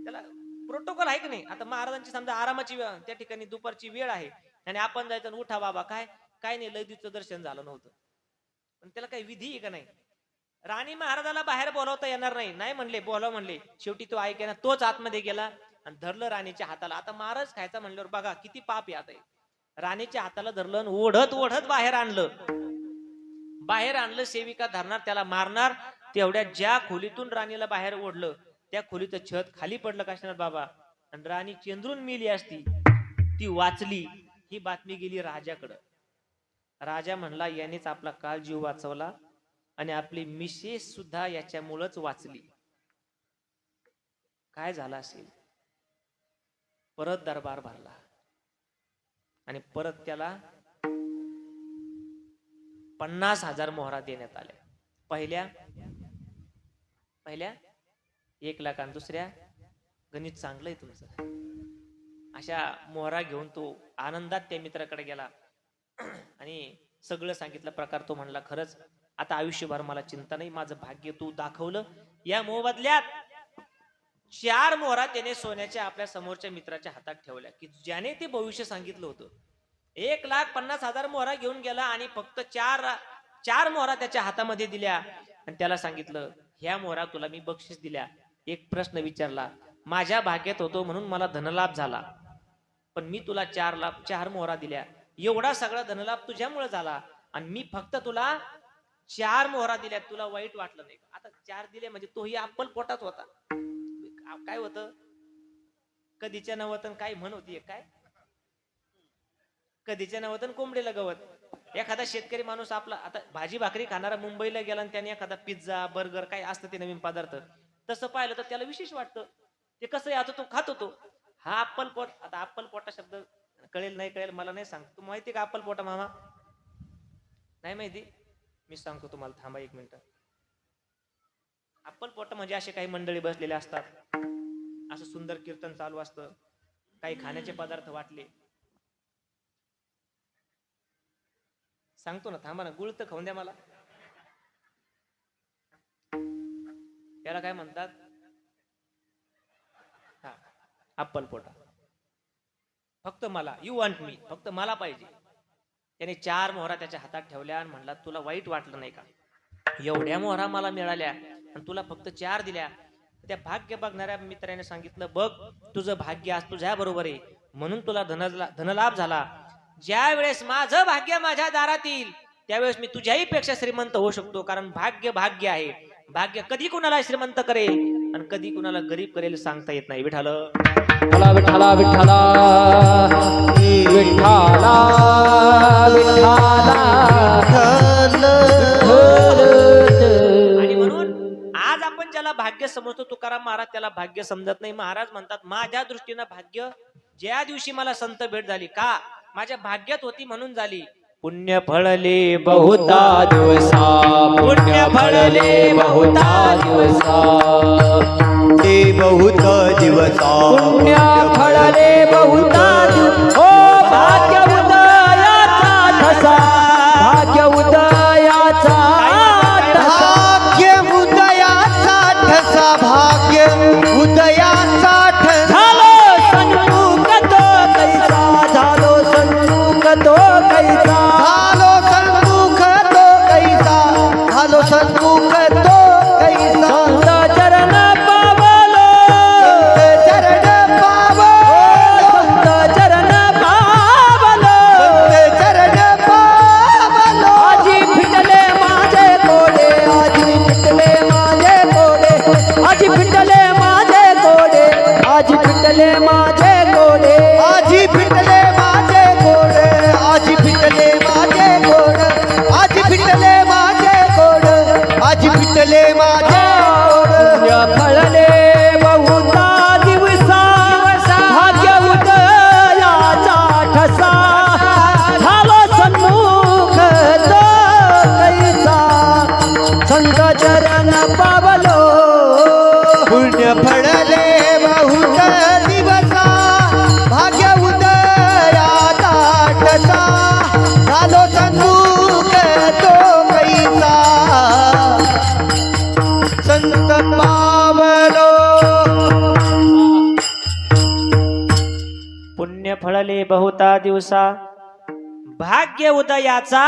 त्याला प्रोटोकॉल आहे की नाही? आता महाराजांची समजा आरामाची वेळ, त्या ठिकाणी दुपारची वेळ आहे आणि आपण जायचं, उठा बाबा, काय काय नाही, लयदीचं दर्शन झालं नव्हतं. पण त्याला काही विधी आहे का नाही? राणी महाराजाला बाहेर बोलवता येणार नाही. नाही म्हणले, बोलव म्हणले. शेवटी तो ऐकेना, तोच आतमध्ये गेला आणि धरलं राणीच्या हाताला. आता महाराज खायचा म्हणल्यावर बघा किती पाप यात आहे. राणीच्या हाताला धरलं आणि ओढत ओढत बाहेर आणलं. बाहेर आणलं, सेविका धरणार, त्याला मारणार. तेवढ्या ज्या खोलीतून राणीला बाहेर ओढलं त्या खोलीचं छत खाली पडलं. कशाला बाबा? आणि राणी चेंद्रून मेली असती, ती वाचली. ही बातमी गेली राजाकडं. राजा म्हणला, यानेच आपला काल जीव वाचवला आणि आपली मिसेस सुद्धा याच्यामुळेच वाचली. काय झालं असेल? परत दरबार भरला आणि परत त्याला 50,000 मोहरा देण्यात आल्या. पहिल्या 1 लाख आणि दुसऱ्या, गणित चांगलं आहे तुमचं. अशा मोहरा घेऊन तो आनंदात त्या मित्राकडे गेला आणि सगळं सांगितलं प्रकार. तो म्हणला, खरंच आता आयुष्यभर मला चिंता नाही, माझं भाग्य तू दाखवलं. या मोबदल्यात 4 मोहरा त्याने सोन्याच्या आपल्या समोरच्या मित्राच्या हातात ठेवल्या, की ज्याने ते भविष्य सांगितलं होतं. 1,50,000 मोहरा घेऊन गेला आणि फक्त 4 मोहरा त्याच्या हातामध्ये दिल्या आणि त्याला सांगितलं, ह्या मोहरा तुला मी बक्षीस दिल्या. एक प्रश्न विचारला, माझ्या भाग्यात होतो म्हणून मला धनलाभ झाला, पण मी तुला 4 मोहरा दिल्या. एवढा सगळा धनलाभ तुझ्यामुळे झाला आणि मी फक्त तुला 4 मोहरा दिल्या, तुला वाईट वाटलं नाही? आता 4 दिले म्हणजे तोही अप्पल पोटात होता. काय होतं, कधीच्या नवतन काय म्हण होती, काय कधीच्या नवतन कोंबडीला गवत. एखादा शेतकरी माणूस आपला आता भाजी भाकरी खाणारा मुंबईला गेला आणि त्याने एखादा पिझ्झा, बर्गर काय असतं ते नवीन पदार्थ, तसं पाहिलं तर त्याला विशेष वाटतं. ते कसं आहे, आता तो खातो तो. हा अप्पल पोट. आता अप्पल पोटा शब्द कळेल नाही कळेल मला नाही सांग. तू माहिती का अप्पल पोटा मामा? नाही माहिती? मी सांगतो तुम्हाला, थांबा 1 मिनिट. अक्कलकोट म्हणजे असे काही मंडळी बसलेले असतात, असं सुंदर कीर्तन चालू असतं, काही खाण्याचे पदार्थ वाटले, सांगतो ना, थांबा ना, गुळ तर खाऊन द्या मला. त्याला काय म्हणतात? हा, अक्कलकोटा. फक्त मला, यू वॉन्ट मी, फक्त मला पाहिजे. त्याने 4 मोहरा त्याच्या हातात ठेवल्या आणि म्हणला, तुला वाईट वाटलं नाही का? एवढ्या मोहरा मला मिळाल्या आणि तुला फक्त 4 दिल्या. त्या भाग्य बघणाऱ्या मित्राने सांगितलं, बघ तुझं भाग्य आज तुझ्या बरोबर आहे म्हणून तुला धनलाभ झाला. ज्या वेळेस माझं भाग्य माझ्या दारात येईल त्यावेळेस मी तुझ्याही पेक्षा श्रीमंत होऊ शकतो, कारण भाग्य भाग्य आहे. भाग्य कधी कुणाला श्रीमंत करेल आणि कधी कुणाला गरीब करेल सांगता येत नाही. विठाल विठ्ठला विठ्ठला विठ्ठला विठ्ठला आणि म्हणून आज आपण ज्याला भाग्य समजतो, तुकाराम महाराज त्याला भाग्य समजत नाही. महाराज म्हणतात, माझ्या दृष्टीनं भाग्य ज्या दिवशी मला संत भेट झाली, का माझ्या भाग्यात होती म्हणून झाली. पुण्य फळले बहुता दिवसा पुण्य फळले बहुता दिवसा ते बहुत दिवसा पुण्य फळले बहुता दिवसा. ओ भाग्य उदयाचा ठसा भाग्य उदयाचा भाग्य उदयाचा ठसा भाग्य उदयाचा ठसा झालो सन्मुख तो कैसा झालो सन्मुख तो कैसा झालो सन्मुख तो कैसा संत चरण पावलो चरण पावलो संत चरण पावलो संत चरण पावलो आजी फिटले माझे कोडे आजी फिटले माझे कोडे आजी फिटले माझे कोडे आजी फिटले माझे कोडे आजी फिटले माझे गोड आजी फिटले माझे गोड आजी फिटले माझे गोड आजी फिटले माझे गोड पुण्य फळले बहुता दिवसा भाग्य उदयाचा ठसा झालो सन्मुख तो कैसा संत चरण पावलो पुण्य फळले बहुत दिवसा भाग्य उदयाचा ठसा झालो सन्मुख तो कैसा संत पावलो पुण्य फळले बहुता दिवसा भाग्य उदयाचा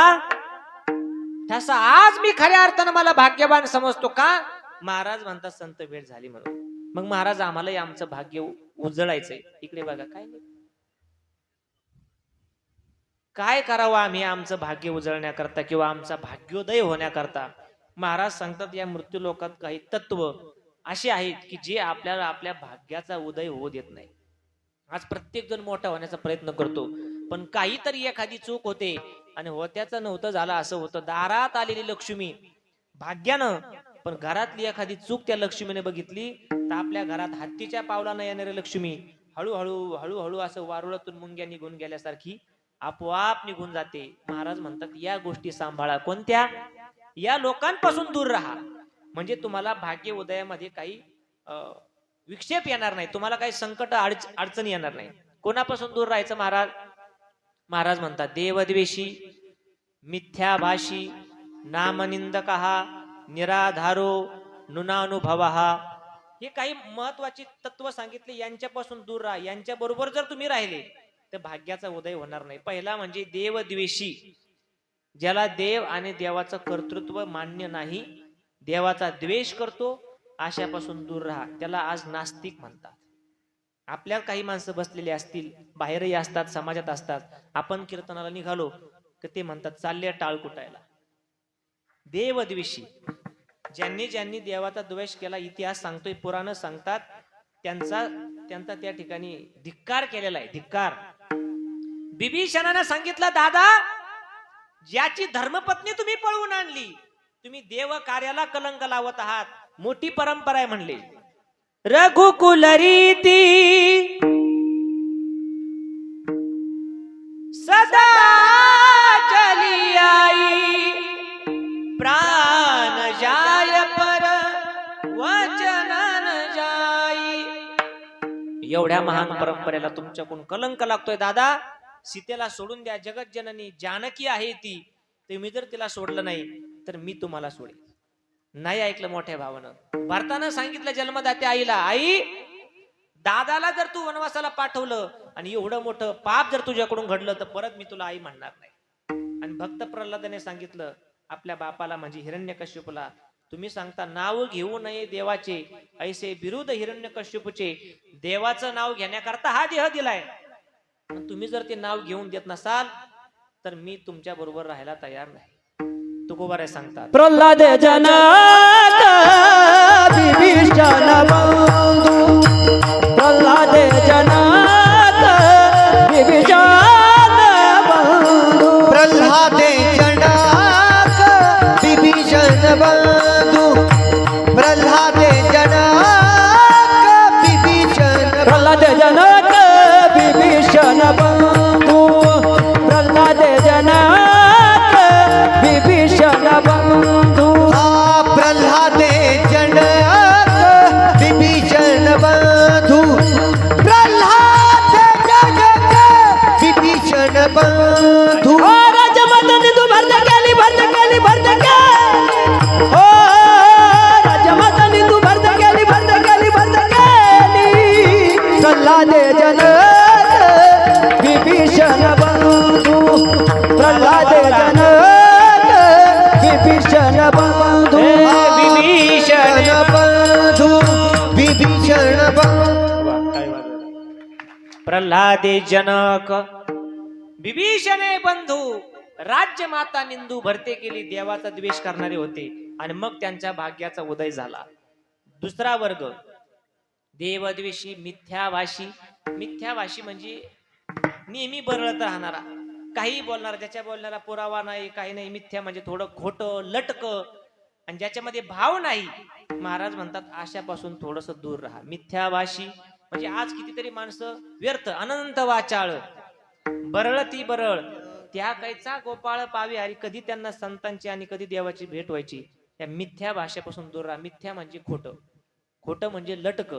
ठसा. आज मी खऱ्या अर्थानं मला भाग्यवान समजतो, का महाराज म्हणतात संत भेट झाली म्हणून. मग महाराज आम्हालाही आमचं भाग्य उजळायचंय. इकडे बघा, काय नाही, काय करावं आम्ही आमचं भाग्य उजळण्याकरता किंवा आमचा भाग्योदय होण्याकरता. महाराज सांगतात, या मृत्यू लोकात काही तत्व असे आहेत की जे आपल्याला आपल्या भाग्याचा उदय होऊ देत नाही. आज प्रत्येक जण मोठा होण्याचा प्रयत्न करतो, पण काहीतरी एखादी चूक होते आणि होत्याचं नव्हतं झालं असं होतं. दारात आलेली लक्ष्मी भाग्यानं, पण घरातली एखादी चूक त्या लक्ष्मीने बघितली तर आपल्या घरात हत्तीच्या पावलानं येणारी लक्ष्मी हळूहळू हळूहळू असं वारुळातून मुंग्या निघून गेल्यासारखी आपोआप निघून जाते. महाराज म्हणतात, या गोष्टी सांभाळा. कोणत्या? या लोकांपासून दूर राहा, म्हणजे तुम्हाला भाग्य उदयामध्ये काही विक्षेप येणार नाही, तुम्हाला काही संकट अडचणी येणार नाही. कोणापासून दूर राहायचं महाराज? महाराज म्हणतात, देवद्वेषी, मिथ्याभाषी, नामनिंदकहा, निराधारो, नुनानुभवहा, हे काही महत्वाची तत्व सांगितले. यांच्यापासून दूर राहा. यांच्या बरोबर जर तुम्ही राहिले तर भाग्याचा उदय होणार नाही. पहिला म्हणजे देवद्वेषी, ज्याला देव आणि देवाचं कर्तृत्व मान्य नाही, देवाचा द्वेष करतो, अशापासून दूर राहा. त्याला आज नास्तिक म्हणतात. आपल्याला काही माणसं बसलेली असतील, बाहेरही असतात, समाजात असतात. आपण कीर्तनाला निघालो तर ते म्हणतात, चालले टाळ कुटायला. देवद्वेषी, ज्यांनी ज्यांनी देवाचा द्वेष केला, इतिहास सांगतोय, पुराण सांगतात, त्यांचा त्या ठिकाणी धिक्कार केलेला आहे. धिक्कार. बिभीषणाने सांगितलं, दादा, ज्याची धर्मपत्नी तुम्ही पळवून आणली, तुम्ही देव कार्याला कलंक लावत आहात. मोठी परंपरा आहे म्हणले. रघुकुल रीती सदा चली आई, प्राण जाय पर एवढ्या महान परंपरेला तुमच्याकडून कलंक लागतोय दादा. सीतेला सोडून द्या, जगत जननी जानकी आहे ती. तुम्ही जर तिला सोडलं नाही तर मी तुम्हाला सोडेल. नाही ऐकलं मोठ्या भावानं. भरतानं सांगितलं जन्मदात्या आईला, आई दादाला जर तू वनवासाला पाठवलं आणि एवढं मोठं पाप जर तुझ्याकडून घडलं तर परत मी तुला आई म्हणणार नाही. आणि भक्त प्रल्हादाने सांगितलं आपल्या बापाला म्हणजे हिरण्यकश्यपूला, तुम्ही सांगता नाव घेऊ नये देवाचे, ऐसे विरुद्ध हिरण्यकश्यपूचे. देवाचं नाव घेण्याकरता हा देह दिलाय. तुम्ही जर ते नाव घेऊन देत नसाल तर मी तुमच्या बरोबर राहायला तयार नाही. तुकोबाराय सांगतात, प्रल्हाद जनक विभीषण बंधू, प्रल्हाद जनक विभीषण बंधू, प्रल्हादे जनक विभीषण बंधू, प्रल्हादे जनक विभीषण, प्रल्हाद जनक विभीषण बंधू, प्रल्हाद जनक विभीषण बंधू. प्रल्हादे जनक विभीषण बंधू, प्रल्हादे जनक विभीषण बंधू. ओ राजमाता तू भरत केली, भरत केली, भरत केली. ओ राजमाता तू भरत केली, भरत केली, भरत केली. प्रल्हाद जनक विभीषण बंधू, प्रल्हाद जनक विभीषण बंधू, विभीषण बंधू, विभीषण बंधू. प्रल्हादे जनक विभीषणे बंधू. राज्य माता निंदू भरते केली, देवाचा द्वेष करणारे होते आणि मग त्यांच्या भाग्याचा उदय झाला. दुसरा वर्ग देवद्वेषी, मिथ्याभाषी. मिथ्याभाषी म्हणजे नेहमी बरळत राहणारा, काही बोलणारा, ज्याच्या बोलण्याला पुरावा नाही, काही नाही. मिथ्या म्हणजे थोडं खोटं, लटक, आणि ज्याच्यामध्ये भाव नाही. महाराज म्हणतात अशापासून थोडस दूर राहा. मिथ्याभाषी म्हणजे आज कितीतरी माणसं व्यर्थ, अनंत वाचाळ, बरळ ती बरळ, त्या कैचा गोपाळ पावी हरी. कधी त्यांना संतांची आणि कधी देवाची भेट व्हायची. त्या मिथ्या भाषेपासून दूर राहा. मिथ्या म्हणजे खोटं, खोटं म्हणजे लटक,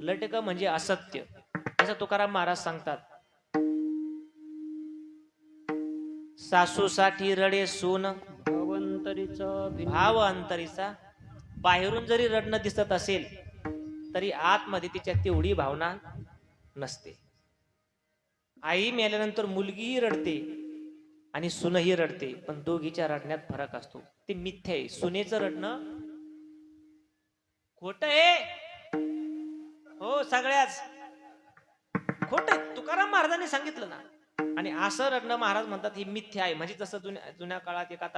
लटक म्हणजे असत्य. असं तुकाराम महाराज सांगतात, सासूसाठी रडे सून भाव अंतरीचा. बाहेरून जरी रडणं दिसत असेल तरी आतमध्ये तिच्या तेवढी भावना नसते. आई मेल्यानंतर मुलगीही रडते आणि सुनही रडते, पण दोघीच्या रडण्यात फरक असतो. ते मिथ्या आहे. सुनेचं रडणं खोट आहे, हो सगळ्याच खोट. तुकाराम महाराजांनी सांगितलं ना. आणि असं रडणं महाराज म्हणतात ही मिथ्या आहे. म्हणजे जसं जुन्या काळात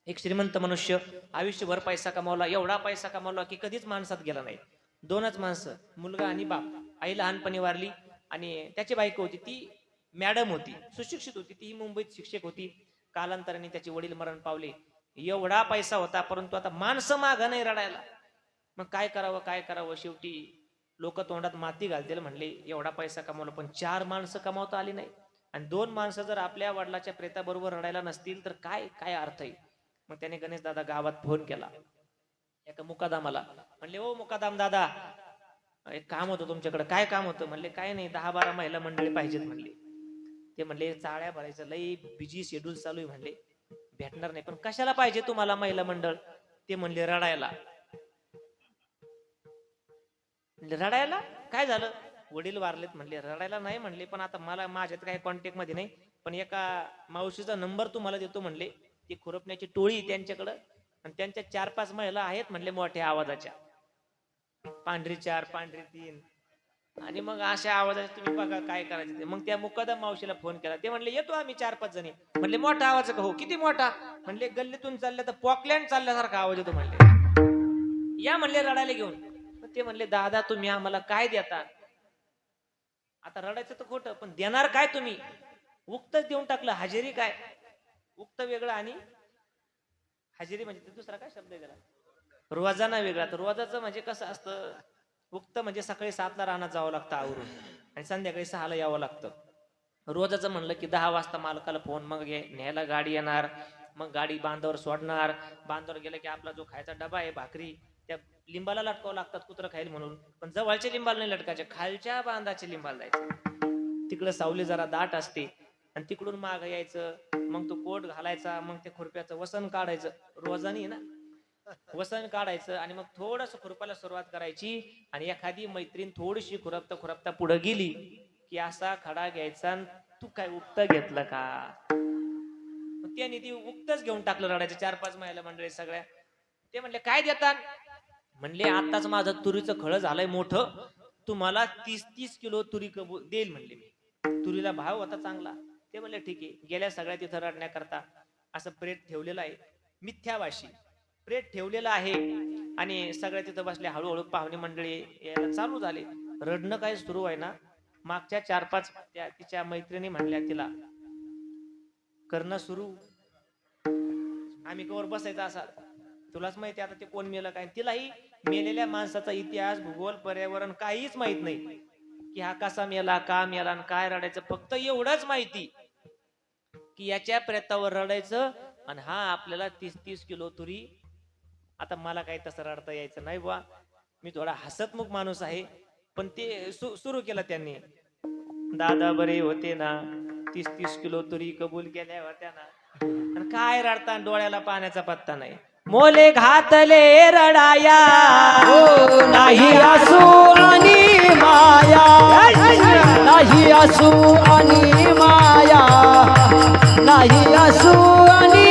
एक श्रीमंत मनुष्य आयुष्यभर पैसा कमावला, एवढा पैसा कमावला की कधीच माणसात गेला नाही. दोनच माणसं, मुलगा आणि बाप. आई लहानपणी वारली आणि त्याची बायको होती, ती मॅडम होती, सुशिक्षित होती, ती मुंबईत शिक्षक होती. कालांतराने त्याचे वडील मरण पावले. एवढा पैसा होता परंतु आता माणसं मागं नाही रडायला. मग काय करावं, काय करावं. शेवटी लोक तोंडात माती घालतील म्हणले एवढा पैसा कमावला पण 4 माणसं कमावता आली नाही. आणि 2 माणसं जर आपल्या वडिलाच्या प्रेताबरोबर रडायला नसतील तर काय काय अर्थ आहे. मग त्याने गणेश दादा गावात फोन केला एका मुकादामाला. म्हणले ओ मुकादाम दादा, एक काम होतं तुमच्याकडे. काय काम होतं. म्हणले काय नाही, 10-12 महिला मंडळी पाहिजेत म्हणले. ते म्हणले चाळ्या भरायचं लई बिजी शेड्यूल चालू आहे म्हणले, भेटणार नाही. पण कशाला पाहिजे तुम्हाला महिला मंडळ. ते म्हणले रडायला. रडायला काय झालं. वडील वारलेत म्हणले. रडायला नाही म्हणले, पण आता मला माझ्यात काही कॉन्टॅक्ट मध्ये नाही, पण एका मावशीचा नंबर तुम्हाला देतो म्हणले. ती खुरपण्याची टोळी त्यांच्याकडं आणि त्यांच्या 4-5 महिला आहेत म्हणले मोठ्या आवाजाच्या, पांढरी 4 पांढरी 3. आणि मग अशा आवाजाचे तुम्ही बघा काय करायचे ते. मग त्या मुकादम मावशीला फोन केला. ते म्हणले येतो आम्ही 4-5 जणी. म्हणले मोठा आवाज का. हो किती मोठा. म्हणले गल्लीतून चालल्या तर पॉकलँड चालल्यासारखा आवाज येतो म्हणले. या म्हणले रडायला घेऊन. ते म्हणले दादा तुम्ही आम्हाला काय देता. आता रडायचं तर खोटं, पण देणार काय तुम्ही. उक्तच देऊन टाकलं. हजेरी काय. उक्त वेगळं आणि हजेरी म्हणजे दुसरा काय शब्द वेगळा. रोजाना वेगळा. तर रोजाचं म्हणजे कसं असतं. उक्त म्हणजे सकाळी 7ला रानात जावं लागतं आवरून आणि संध्याकाळी 6ला यावं लागतं. रोजाचं म्हणलं की 10 वाजता मालकाला फोन, मग न्यायला गाडी येणार, मग गाडी बांधावर सोडणार. बांधावर गेलं की आपला जो खायचा डबा आहे भाकरी त्या लिंबाला लटकावं लागतात कुत्रं खाईल म्हणून, पण जवळच्या लिंबाला नाही लटकायचे, खालच्या बांधाच्या लिंबाला जायचं. तिकडं सावली जरा दाट असते आणि तिकडून माग यायचं, मग तो कोट घालायचा, मग ते खुरप्याचं वसन काढायचं, रोजानी ना वसन काढायचं, आणि मग थोडस खुरपायला सुरुवात करायची, आणि एखादी मैत्रीण थोडीशी खुरपता खुरपता पुढे गेली की असा खडा घ्यायचा, तू काय उक्त घेतलं का? त्याने ती उक्तच घेऊन टाकलं रडायचं. 4-5 महिला मंडळी सगळ्या ते म्हणले काय देतात? म्हणले आताच माझं तुरीचं खळ झालंय मोठं, तुम्हाला 30-30 किलो तुरी देईल म्हणले मी. तुरीला भाव होता चांगला. ते म्हणले ठीक आहे. गेल्या सगळ्या तिथं रडण्याकरता असं प्रेट ठेवलेलं आहे, मिथ्यावाशी प्रेट ठेवलेलं आहे, आणि सगळ्या तिथं बसले. हळूहळू पाहुणे मंडळी यायला चालू झाले. रडणं काय सुरू आहे ना, मागच्या 4-5 तिच्या मैत्रिणी म्हणल्या तिला करणं सुरू, आम्ही कवर बसायचं असा, तुलाच माहिती आता ते कोण मेलं काय. तिलाही मेलेल्या माणसाचा इतिहास, भूगोल, पर्यावरण काहीच माहित नाही की हा कसा मेला, का मेला आणि काय रडायचं. फक्त एवढंच माहिती की याच्या प्रेतावर रडायचं, आणि हा आपल्याला 30-30 किलो तुरी. आता मला काही तसं रडता यायचं नाही बा, मी थोडा हसतमुख माणूस आहे, पण ते सुरू केलं त्यांनी. दादा बरे होते ना, 30-30 किलो तुरी कबूल केल्या होत्या ना, आणि काय रडता, डोळ्याला पाण्याचा पत्ता नाही. मोले घातले रडाया, नाही असू आणि माया, नाही असू आणि माया, नाही असू आणि